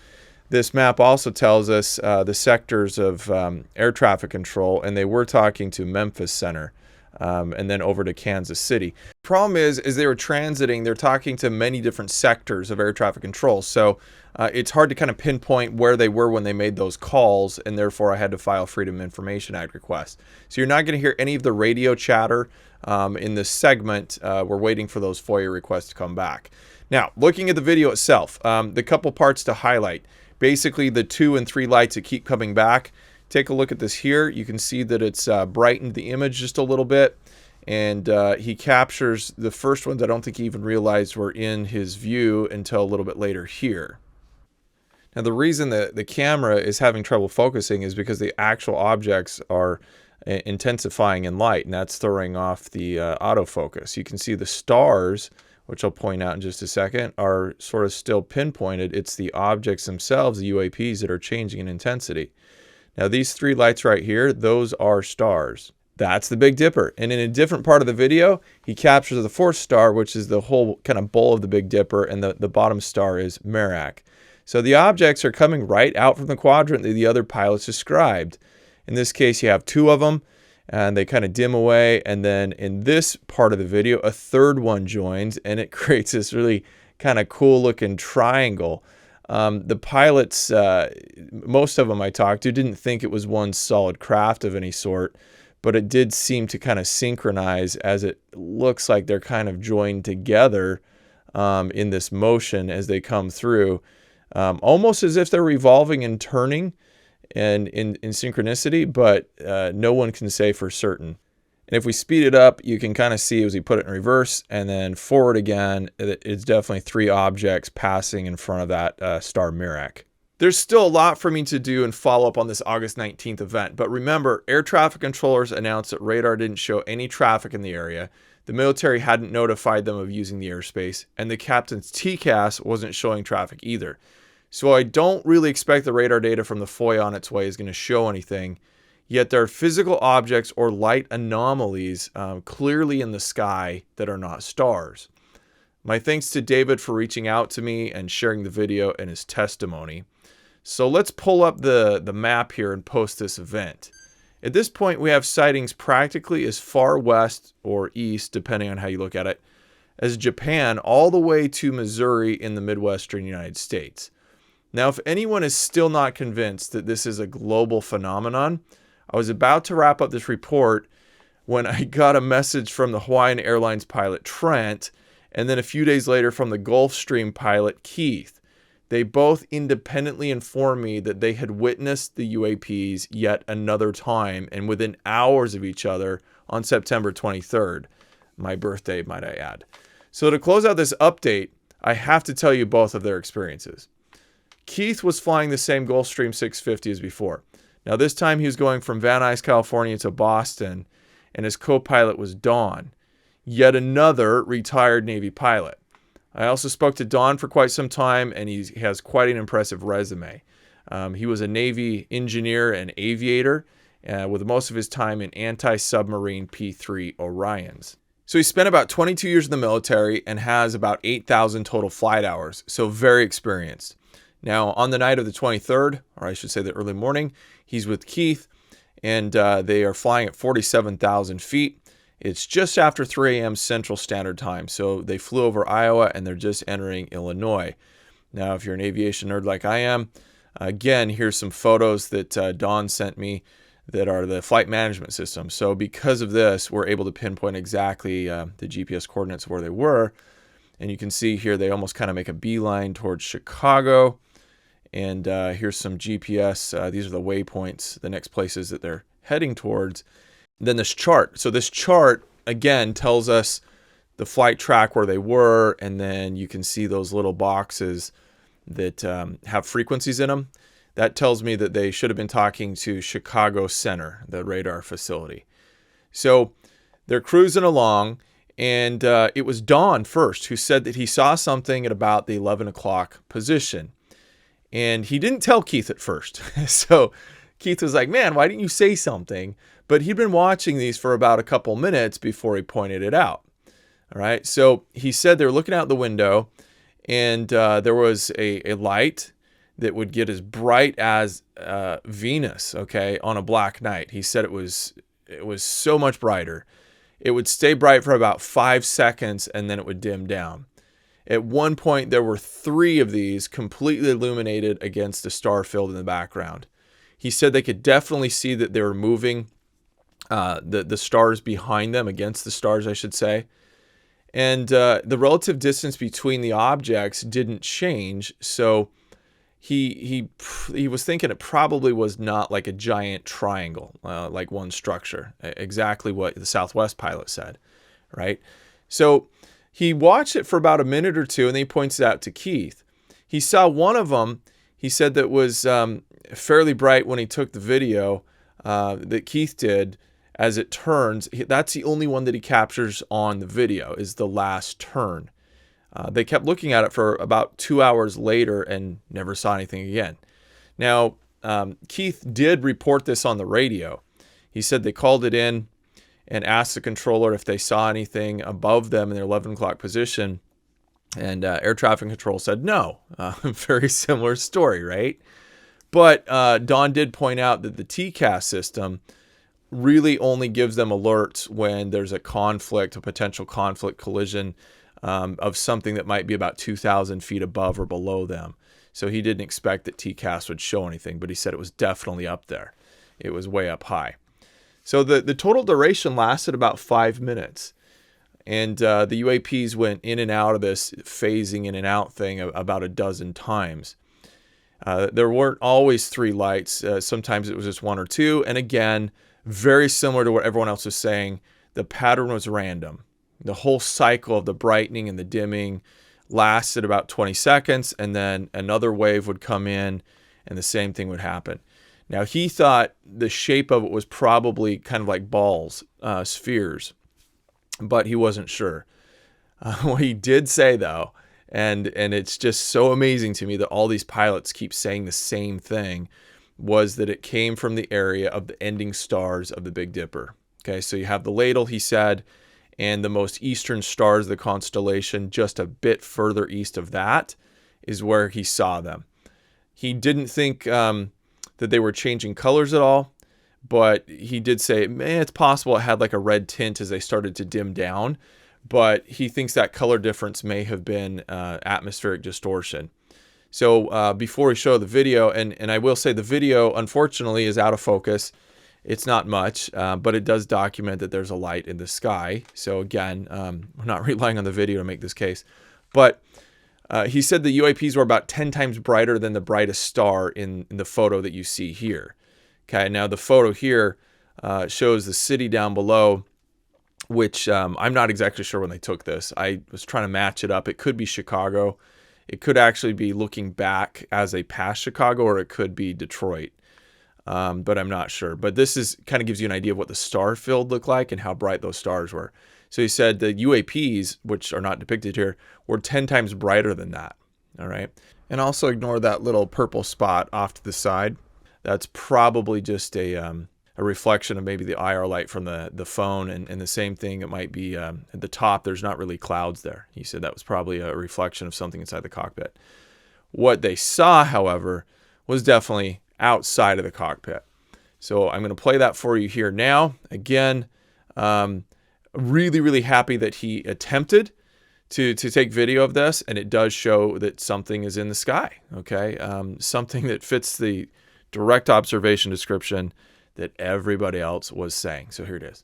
This map also tells us the sectors of air traffic control, and they were talking to Memphis Center and then over to Kansas City. Problem is they were transiting, they're talking to many different sectors of air traffic control, so it's hard to kind of pinpoint where they were when they made those calls, and therefore I had to file Freedom of Information Act request. So you're not going to hear any of the radio chatter in this segment. We're waiting for those FOIA requests to come back. Now, looking at the video itself, the couple parts to highlight. Basically, the 2 and 3 lights that keep coming back. Take a look at this here. You can see that it's brightened the image just a little bit. And he captures the first ones I don't think he even realized were in his view until a little bit later here. Now, the reason that the camera is having trouble focusing is because the actual objects are intensifying in light, and that's throwing off the autofocus. You can see the stars, which I'll point out in just a second, are sort of still pinpointed. It's the objects themselves, the UAPs, that are changing in intensity. Now, these 3 lights right here, those are stars. That's the Big Dipper. And in a different part of the video, he captures the 4th star, which is the whole kind of bowl of the Big Dipper, and the bottom star is Merak. So the objects are coming right out from the quadrant that the other pilots described. In this case, you have 2 of them, and they kind of dim away. And then in this part of the video, a 3rd one joins, and it creates this really kind of cool looking triangle. The pilots, most of them I talked to, didn't think it was one solid craft of any sort, but it did seem to kind of synchronize, as it looks like they're kind of joined together in this motion as they come through. Almost as if they're revolving and turning and in synchronicity, but no one can say for certain. And if we speed it up, you can kind of see as we put it in reverse and then forward again, it's definitely 3 objects passing in front of that star Merak. There's still a lot for me to do and follow up on this August 19th event, but remember, air traffic controllers announced that radar didn't show any traffic in the area. The military hadn't notified them of using the airspace, and the captain's TCAS wasn't showing traffic either. So I don't really expect the radar data from the FOIA on its way is going to show anything, yet there are physical objects or light anomalies clearly in the sky that are not stars. My thanks to David for reaching out to me and sharing the video and his testimony. So let's pull up the map here and post this event. At this point, we have sightings practically as far west or east, depending on how you look at it, as Japan, all the way to Missouri in the Midwestern United States. Now, if anyone is still not convinced that this is a global phenomenon, I was about to wrap up this report when I got a message from the Hawaiian Airlines pilot, Trent, and then a few days later from the Gulfstream pilot, Keith. They both independently informed me that they had witnessed the UAPs yet another time and within hours of each other on September 23rd. My birthday, might I add. So to close out this update, I have to tell you both of their experiences. Keith was flying the same Gulfstream 650 as before. Now this time he was going from Van Nuys, California to Boston, and his co-pilot was Don, yet another retired Navy pilot. I also spoke to Don for quite some time, and he has quite an impressive resume. He was a Navy engineer and aviator, with most of his time in anti-submarine P-3 Orions. So he spent about 22 years in the military and has about 8,000 total flight hours, so very experienced. Now, on the night of the 23rd, or I should say the early morning, he's with Keith, and they are flying at 47,000 feet. It's just after 3 a.m. Central Standard Time, so they flew over Iowa, and they're just entering Illinois. Now, if you're an aviation nerd like I am, again, here's some photos that Don sent me that are the flight management system. So because of this, we're able to pinpoint exactly the GPS coordinates of where they were. And you can see here they almost kind of make a beeline towards Chicago. And here's some GPS. These are the waypoints, the next places that they're heading towards. Then this chart. So this chart, again, tells us the flight track where they were. And then you can see those little boxes that have frequencies in them. That tells me that they should have been talking to Chicago Center, the radar facility. So they're cruising along. And it was Don first who said that he saw something at about the 11 o'clock position. And he didn't tell Keith at first. So Keith was like, man, why didn't you say something? But he'd been watching these for about a couple minutes before he pointed it out. All right. So he said they were looking out the window, and there was a light that would get as bright as Venus, okay, on a black night. He said it was so much brighter. It would stay bright for about 5 seconds, and then it would dim down. At one point, there were 3 of these completely illuminated against a star field in the background. He said they could definitely see that they were moving the stars behind them, against the stars, I should say. And the relative distance between the objects didn't change, so he was thinking it probably was not like a giant triangle, like one structure, exactly what the Southwest pilot said, right? So he watched it for about a minute or two, and then he points it out to Keith. He saw one of them, he said, that was fairly bright when he took the video that Keith did. As it turns, that's the only one that he captures on the video, is the last turn. They kept looking at it for about 2 hours later and never saw anything again. Now, Keith did report this on the radio. He said they called it in and asked the controller if they saw anything above them in their 11 o'clock position. And air traffic control said no. Very similar story, right? But Don did point out that the TCAS system really only gives them alerts when there's a conflict, a potential conflict collision of something that might be about 2,000 feet above or below them. So he didn't expect that TCAS would show anything, but he said it was definitely up there. It was way up high. So the total duration lasted about 5 minutes. And the UAPs went in and out of this phasing in and out thing about a dozen times. There weren't always 3 lights. Sometimes it was just 1 or 2. And again, very similar to what everyone else was saying, the pattern was random. The whole cycle of the brightening and the dimming lasted about 20 seconds, and then another wave would come in and the same thing would happen. Now, he thought the shape of it was probably kind of like balls, spheres, but he wasn't sure. What he did say, though, and it's just so amazing to me that all these pilots keep saying the same thing, was that it came from the area of the ending stars of the Big Dipper. Okay, so you have the ladle, he said, and the most eastern stars of the constellation, just a bit further east of that, is where he saw them. He didn't think that they were changing colors at all, but he did say, man, it's possible it had like a red tint as they started to dim down, but he thinks that color difference may have been atmospheric distortion. So before we show the video, and I will say the video, unfortunately, is out of focus. It's not much, but it does document that there's a light in the sky. So again, we're not relying on the video to make this case. But he said the UAPs were about 10 times brighter than the brightest star in the photo that you see here. Okay, now the photo here shows the city down below, which I'm not exactly sure when they took this. I was trying to match it up. It could be Chicago. It could actually be looking back as they pass Chicago, or it could be Detroit. But I'm not sure. But this is kind of gives you an idea of what the star field looked like and how bright those stars were. So he said the UAPs, which are not depicted here, were 10 times brighter than that. All right. And also ignore that little purple spot off to the side. That's probably just a reflection of maybe the IR light from the phone. And the same thing, it might be at the top, there's not really clouds there. He said that was probably a reflection of something inside the cockpit. What they saw, however, was definitely outside of the cockpit. So I'm going to play that for you here now. Again, really, really happy that he attempted to take video of this, and it does show that something is in the sky. Okay, something that fits the direct observation description that everybody else was saying. So here it is.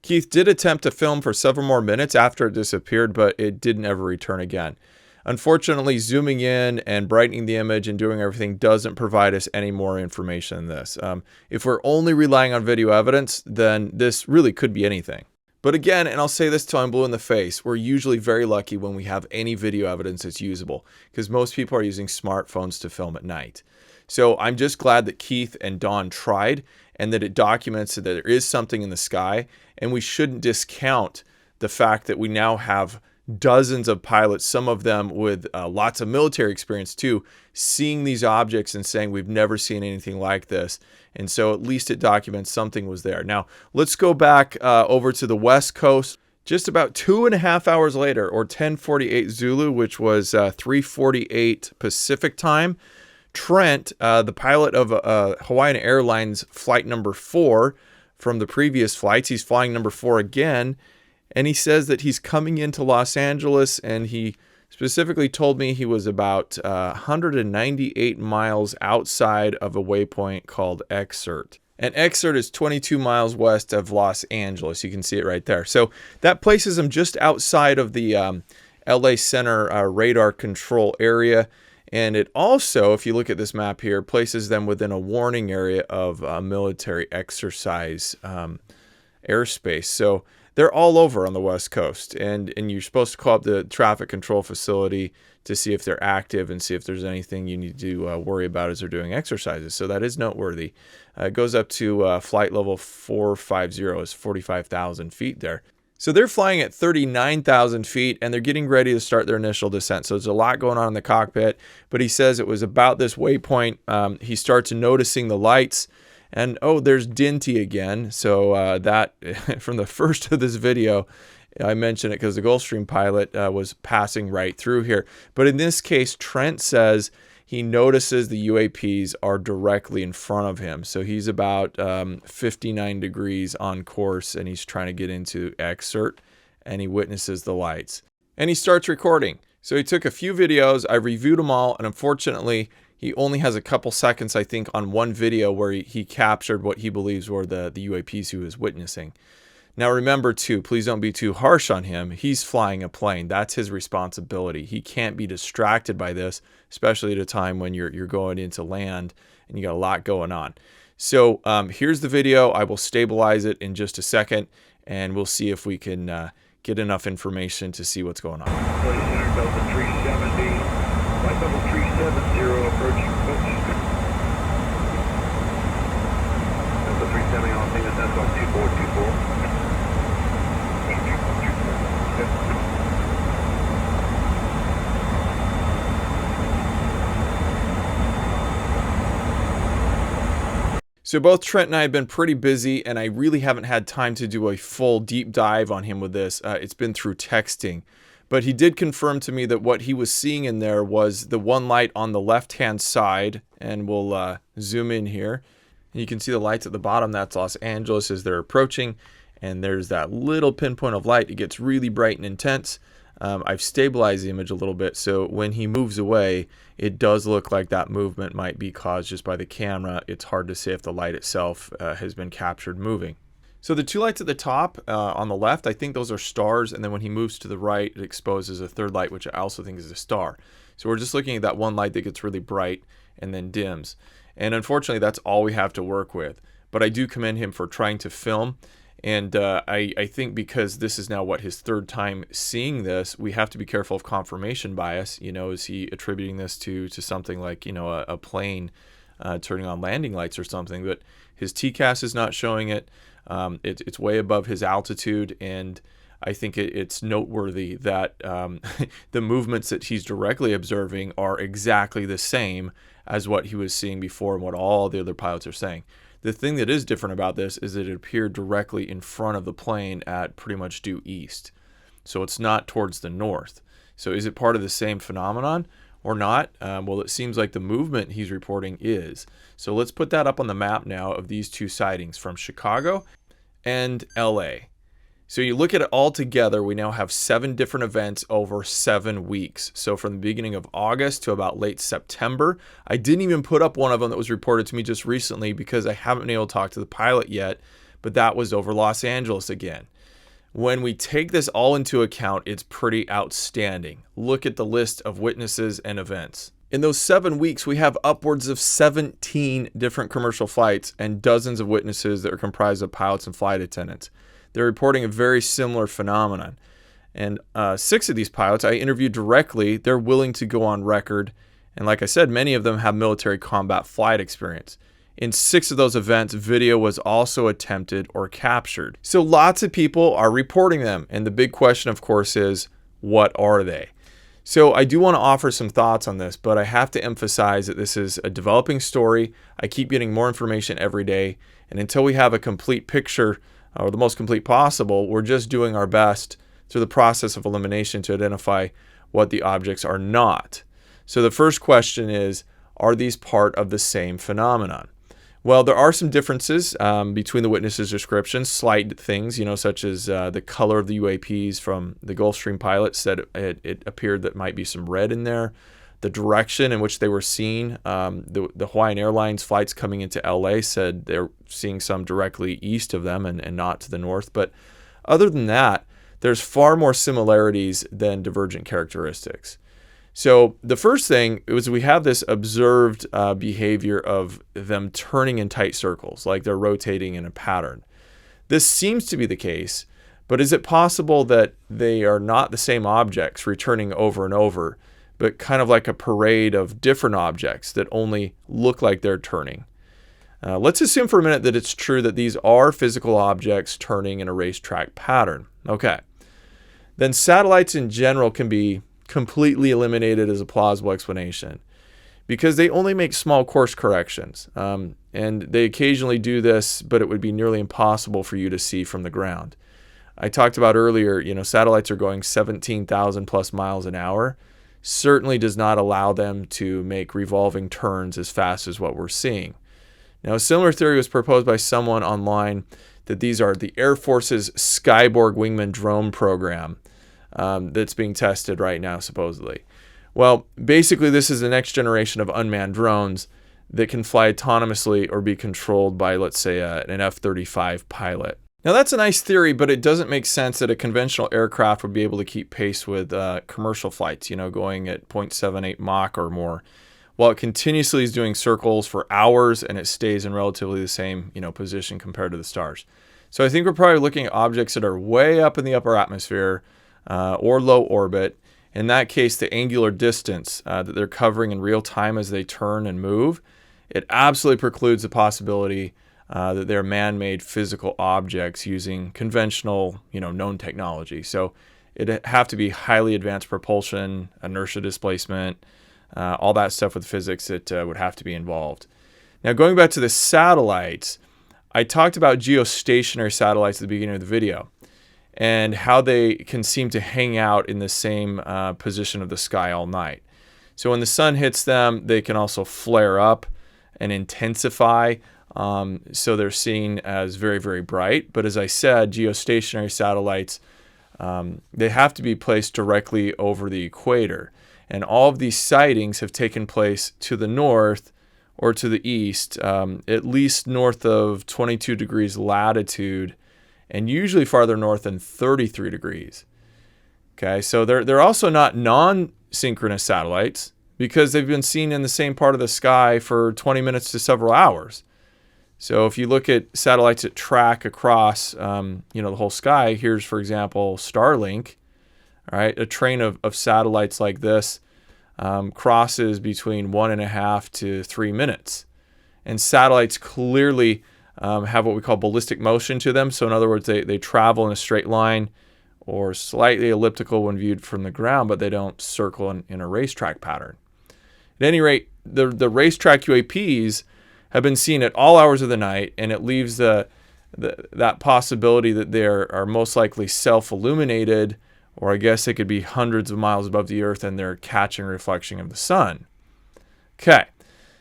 Keith did attempt to film for several more minutes after it disappeared, but it didn't ever return again. Unfortunately, zooming in and brightening the image and doing everything doesn't provide us any more information than this. If we're only relying on video evidence, then this really could be anything. But again, and I'll say this till I'm blue in the face, we're usually very lucky when we have any video evidence that's usable, because most people are using smartphones to film at night. So I'm just glad that Keith and Dawn tried, and that it documents that there is something in the sky, and we shouldn't discount the fact that we now have dozens of pilots, some of them with lots of military experience too, seeing these objects and saying we've never seen anything like this. And so at least it documents something was there. Now let's go back over to the West Coast. Just about 2.5 hours later, or 10:48 Zulu, which was 3:48 Pacific time, Trent, the pilot of Hawaiian Airlines flight number 4 from the previous flights, he's flying number 4 again, and he says that he's coming into Los Angeles, and he specifically told me he was about 198 miles outside of a waypoint called Exert. And Exert is 22 miles west of Los Angeles. You can see it right there. So that places him just outside of the LA Center radar control area. And it also, if you look at this map here, places them within a warning area of military exercise airspace. So they're all over on the West Coast. And you're supposed to call up the traffic control facility to see if they're active and see if there's anything you need to worry about as they're doing exercises. So that is noteworthy. It goes up to flight level 450, is 45,000 feet there. So they're flying at 39,000 feet, and they're getting ready to start their initial descent. So there's a lot going on in the cockpit, but he says it was about this waypoint. He starts noticing the lights, and oh, there's Dinty again. So that, from the first of this video, I mentioned it because the Gulfstream pilot was passing right through here. But in this case, Trent says he notices the UAPs are directly in front of him. So he's about 59 degrees on course, and he's trying to get into Exert, and he witnesses the lights. And he starts recording. So he took a few videos. I reviewed them all, and unfortunately, he only has a couple seconds, I think, on one video where he captured what he believes were the UAPs he was witnessing. Now remember too, please don't be too harsh on him. He's flying a plane. That's his responsibility. He can't be distracted by this, especially at a time when you're going into land and you got a lot going on. So here's the video. I will stabilize it in just a second, and we'll see if we can get enough information to see what's going on. Delta 370, flight level 370 approaching approach. Delta 370 on thing, that's on 2424. So both Trent and I have been pretty busy, and I really haven't had time to do a full deep dive on him with this. It's been through texting. But he did confirm to me that what he was seeing in there was the one light on the left-hand side, and we'll zoom in here. And you can see the lights at the bottom. That's Los Angeles as they're approaching, and there's that little pinpoint of light. It gets really bright and intense. I've stabilized the image a little bit, so when he moves away, it does look like that movement might be caused just by the camera. It's hard to say if the light itself has been captured moving. So the two lights at the top on the left, I think those are stars, and then when he moves to the right, it exposes a third light, which I also think is a star. So we're just looking at that one light that gets really bright and then dims. And unfortunately, that's all we have to work with. But I do commend him for trying to film. And I think because this is now, his third time seeing this, we have to be careful of confirmation bias. Is he attributing this to something like, a plane turning on landing lights or something? But his TCAS is not showing it. It's way above his altitude, and I think it's noteworthy that the movements that he's directly observing are exactly the same as what he was seeing before and what all the other pilots are saying. The thing that is different about this is that it appeared directly in front of the plane at pretty much due east. So it's not towards the north. So is it part of the same phenomenon or not? Well, it seems like the movement he's reporting is. So let's put that up on the map now of these two sightings from Chicago and LA. So you look at it all together, we now have 7 different events over 7 weeks. So from the beginning of August to about late September. I didn't even put up one of them that was reported to me just recently because I haven't been able to talk to the pilot yet, but that was over Los Angeles again. When we take this all into account, it's pretty outstanding. Look at the list of witnesses and events. In those 7 weeks, we have upwards of 17 different commercial flights and dozens of witnesses that are comprised of pilots and flight attendants. They're reporting a very similar phenomenon. And 6 of these pilots I interviewed directly. They're willing to go on record. And like I said, many of them have military combat flight experience. In 6 of those events, video was also attempted or captured. So lots of people are reporting them. And the big question, of course, is what are they? So I do want to offer some thoughts on this, but I have to emphasize that this is a developing story. I keep getting more information every day. And until we have a complete picture, or the most complete possible, we're just doing our best through the process of elimination to identify what the objects are not. So the first question is, are these part of the same phenomenon? Well, there are some differences between the witnesses' descriptions, slight things, such as the color of the UAPs from the Gulfstream pilot said it appeared that might be some red in there. The direction in which they were seen, the Hawaiian Airlines flights coming into LA said they're seeing some directly east of them and not to the north. But other than that, there's far more similarities than divergent characteristics. So the first thing was we have this observed behavior of them turning in tight circles, like they're rotating in a pattern. This seems to be the case, but is it possible that they are not the same objects returning over and over, but kind of like a parade of different objects that only look like they're turning? Let's assume for a minute that it's true that these are physical objects turning in a racetrack pattern. Okay. Then satellites in general can be completely eliminated as a plausible explanation because they only make small course corrections. And they occasionally do this, but it would be nearly impossible for you to see from the ground. I talked about earlier, satellites are going 17,000 plus miles an hour. Certainly does not allow them to make revolving turns as fast as what we're seeing. Now, a similar theory was proposed by someone online that these are the Air Force's Skyborg Wingman drone program that's being tested right now, supposedly. Well, basically, this is the next generation of unmanned drones that can fly autonomously or be controlled by, let's say, an F-35 pilot. Now, that's a nice theory, but it doesn't make sense that a conventional aircraft would be able to keep pace with commercial flights, going at 0.78 Mach or more, while it continuously is doing circles for hours and it stays in relatively the same, position compared to the stars. So I think we're probably looking at objects that are way up in the upper atmosphere or low orbit. In that case, the angular distance that they're covering in real time as they turn and move, it absolutely precludes the possibility that they're man-made physical objects using conventional, known technology. So it'd have to be highly advanced propulsion, inertia displacement, all that stuff with physics that would have to be involved. Now, going back to the satellites, I talked about geostationary satellites at the beginning of the video and how they can seem to hang out in the same position of the sky all night. So when the sun hits them, they can also flare up and intensify. So they're seen as very, very bright. But as I said, geostationary satellites, they have to be placed directly over the equator. And all of these sightings have taken place to the north or to the east, at least north of 22 degrees latitude, and usually farther north than 33 degrees. Okay, so they're also not non-synchronous satellites because they've been seen in the same part of the sky for 20 minutes to several hours. So if you look at satellites that track across, the whole sky, here's, for example, Starlink. All right, a train of satellites like this crosses between 1.5 to 3 minutes. And satellites clearly have what we call ballistic motion to them. So in other words, they travel in a straight line or slightly elliptical when viewed from the ground, but they don't circle in a racetrack pattern. At any rate, the Racetrack UAPs have been seen at all hours of the night, and it leaves that possibility that they are most likely self-illuminated, or I guess they could be hundreds of miles above the Earth and they're catching a reflection of the sun. Okay,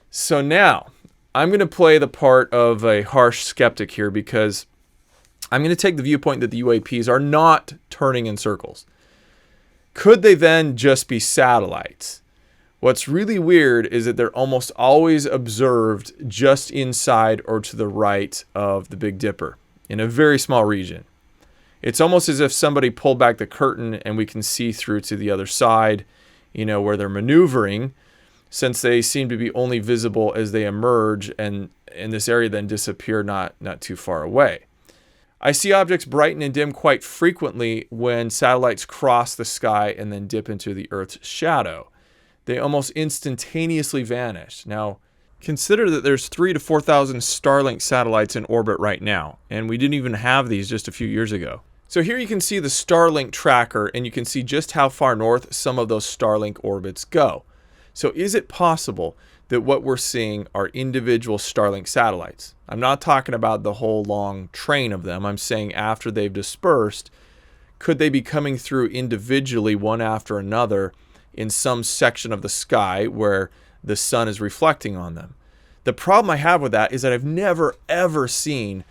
so now I'm going to play the part of a harsh skeptic here because I'm going to take the viewpoint that the UAPs are not turning in circles. Could they then just be satellites? What's really weird is that they're almost always observed just inside or to the right of the Big Dipper in a very small region. It's almost as if somebody pulled back the curtain and we can see through to the other side, where they're maneuvering, since they seem to be only visible as they emerge and in this area then disappear not too far away. I see objects brighten and dim quite frequently when satellites cross the sky and then dip into the Earth's shadow. They almost instantaneously vanish. Now, consider that there's 3,000 to 4,000 Starlink satellites in orbit right now, and we didn't even have these just a few years ago. So here you can see the Starlink tracker, and you can see just how far north some of those Starlink orbits go. So is it possible that what we're seeing are individual Starlink satellites? I'm not talking about the whole long train of them. I'm saying after they've dispersed, could they be coming through individually one after another in some section of the sky where the sun is reflecting on them? The problem I have with that is that I've never ever seen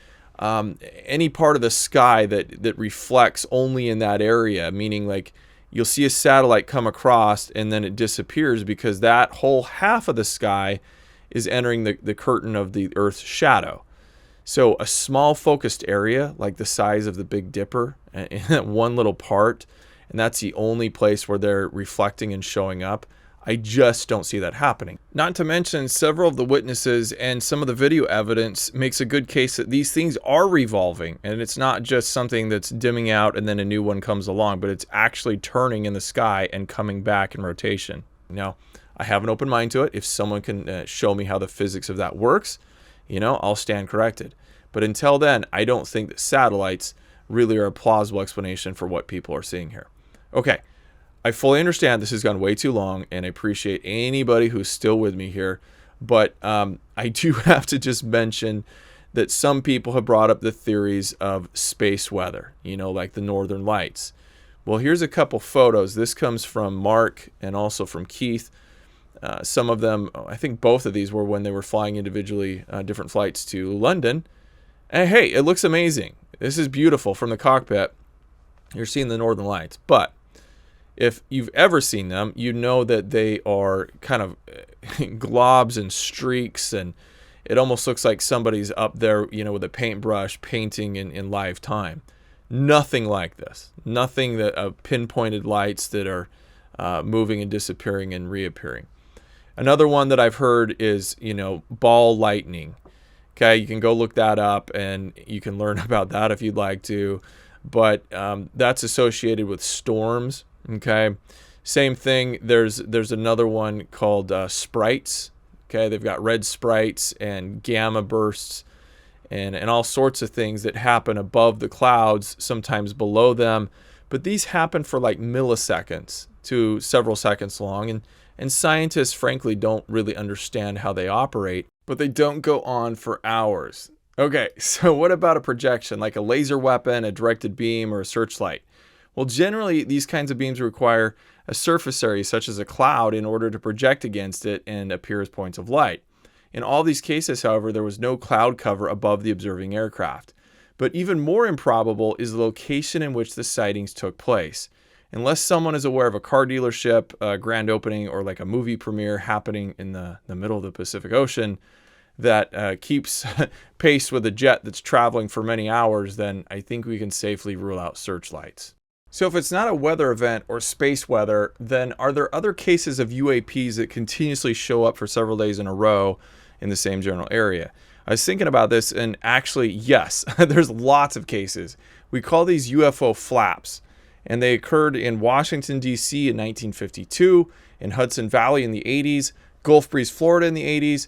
any part of the sky that reflects only in that area, meaning like you'll see a satellite come across and then it disappears because that whole half of the sky is entering the curtain of the Earth's shadow. So a small focused area like the size of the Big Dipper in that one little part, and that's the only place where they're reflecting and showing up, I just don't see that happening. Not to mention, several of the witnesses and some of the video evidence makes a good case that these things are revolving, and it's not just something that's dimming out and then a new one comes along, but it's actually turning in the sky and coming back in rotation. Now, I have an open mind to it. If someone can show me how the physics of that works, I'll stand corrected. But until then, I don't think that satellites really are a plausible explanation for what people are seeing here. Okay. I fully understand this has gone way too long, and I appreciate anybody who's still with me here. But I do have to just mention that some people have brought up the theories of space weather, like the Northern Lights. Well, here's a couple photos. This comes from Mark and also from Keith. Some of them, I think both of these were when they were flying individually different flights to London. And hey, it looks amazing. This is beautiful from the cockpit. You're seeing the Northern Lights. But if you've ever seen them, you know that they are kind of globs and streaks, and it almost looks like somebody's up there, with a paintbrush painting in live time. Nothing like this. Nothing that pinpointed lights that are moving and disappearing and reappearing. Another one that I've heard is, ball lightning. Okay, you can go look that up and you can learn about that if you'd like to. But that's associated with storms. Okay, same thing. There's another one called sprites. Okay, they've got red sprites and gamma bursts and all sorts of things that happen above the clouds, sometimes below them. But these happen for like milliseconds to several seconds long, and scientists frankly don't really understand how they operate. but they don't go on for hours. Okay, so what about a projection, like a laser weapon, a directed beam, or a searchlight? Well, generally, these kinds of beams require a surface area, such as a cloud, in order to project against it and appear as points of light. In all these cases, however, there was no cloud cover above the observing aircraft. But even more improbable is the location in which the sightings took place. Unless someone is aware of a car dealership, a grand opening, or like a movie premiere happening in the middle of the Pacific Ocean that keeps pace with a jet that's traveling for many hours, then I think we can safely rule out searchlights. So if it's not a weather event or space weather, then are there other cases of UAPs that continuously show up for several days in a row in the same general area? I was thinking about this, and actually, yes, there's lots of cases. We call these UFO flaps, and they occurred in Washington, D.C. in 1952, in Hudson Valley in the 80s, Gulf Breeze, Florida in the 80s,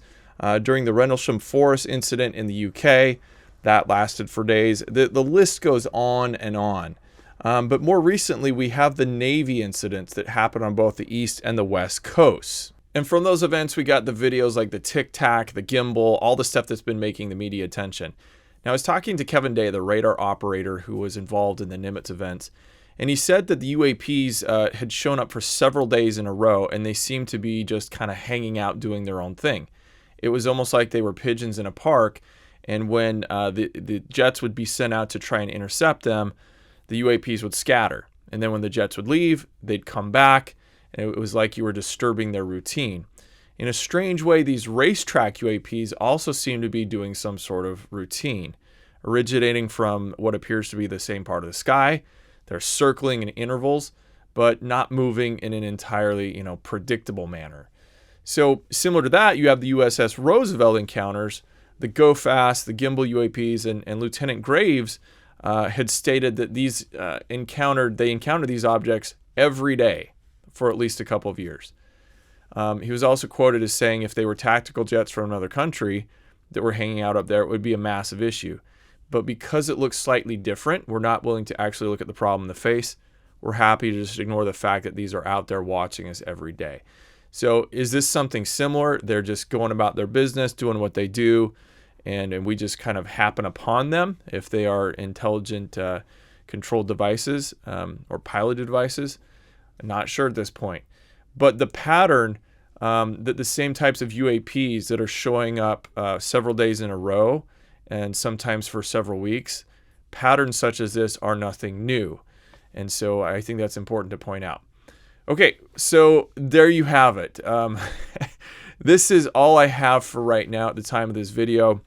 during the Rendlesham Forest incident in the UK. That lasted for days. The list goes on and on. But more recently, we have the Navy incidents that happened on both the East and the West coasts. And from those events, we got the videos like the Tic Tac, the gimbal, all the stuff that's been making the media attention. Now, I was talking to Kevin Day, the radar operator who was involved in the Nimitz events, and he said that the UAPs had shown up for several days in a row, and they seemed to be just kind of hanging out doing their own thing. It was almost like they were pigeons in a park, and when the jets would be sent out to try and intercept them, the UAPs would scatter. And then when the jets would leave, they'd come back, and it was like you were disturbing their routine. In a strange way, these Racetrack UAPs also seem to be doing some sort of routine, originating from what appears to be the same part of the sky. They're circling in intervals, but not moving in an entirely, predictable manner. So similar to that, you have the USS Roosevelt encounters, the Go Fast, the gimbal UAPs, and Lieutenant Graves had stated that they encountered these objects every day for at least a couple of years. He was also quoted as saying if they were tactical jets from another country that were hanging out up there, it would be a massive issue. But because it looks slightly different, we're not willing to actually look at the problem in the face. We're happy to just ignore the fact that these are out there watching us every day. So is this something similar? They're just going about their business, doing what they do, and we just kind of happen upon them if they are intelligent controlled devices or piloted devices? I'm not sure at this point. But the pattern that the same types of UAPs that are showing up several days in a row and sometimes for several weeks, patterns such as this are nothing new. And so I think that's important to point out. Okay, so there you have it. This is all I have for right now at the time of this video.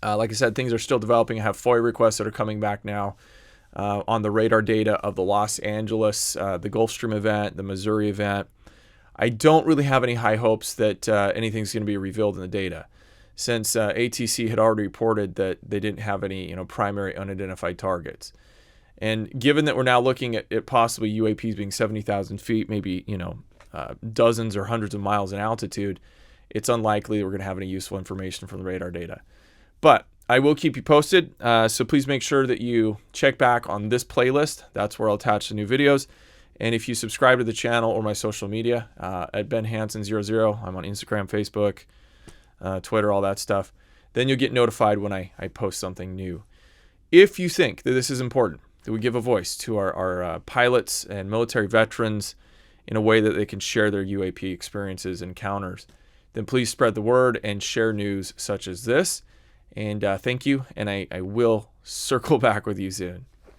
Like I said, things are still developing. I have FOIA requests that are coming back now on the radar data of the Los Angeles, the Gulfstream event, the Missouri event. I don't really have any high hopes that anything's going to be revealed in the data, since ATC had already reported that they didn't have any primary unidentified targets. And given that we're now looking at possibly UAPs being 70,000 feet, maybe dozens or hundreds of miles in altitude, it's unlikely that we're going to have any useful information from the radar data. But I will keep you posted, so please make sure that you check back on this playlist. That's where I'll attach the new videos. And if you subscribe to the channel or my social media at BenHansen00, I'm on Instagram, Facebook, Twitter, all that stuff, then you'll get notified when I post something new. If you think that this is important, that we give a voice to our pilots and military veterans in a way that they can share their UAP experiences and encounters, then please spread the word and share news such as this. And thank you, and I will circle back with you soon.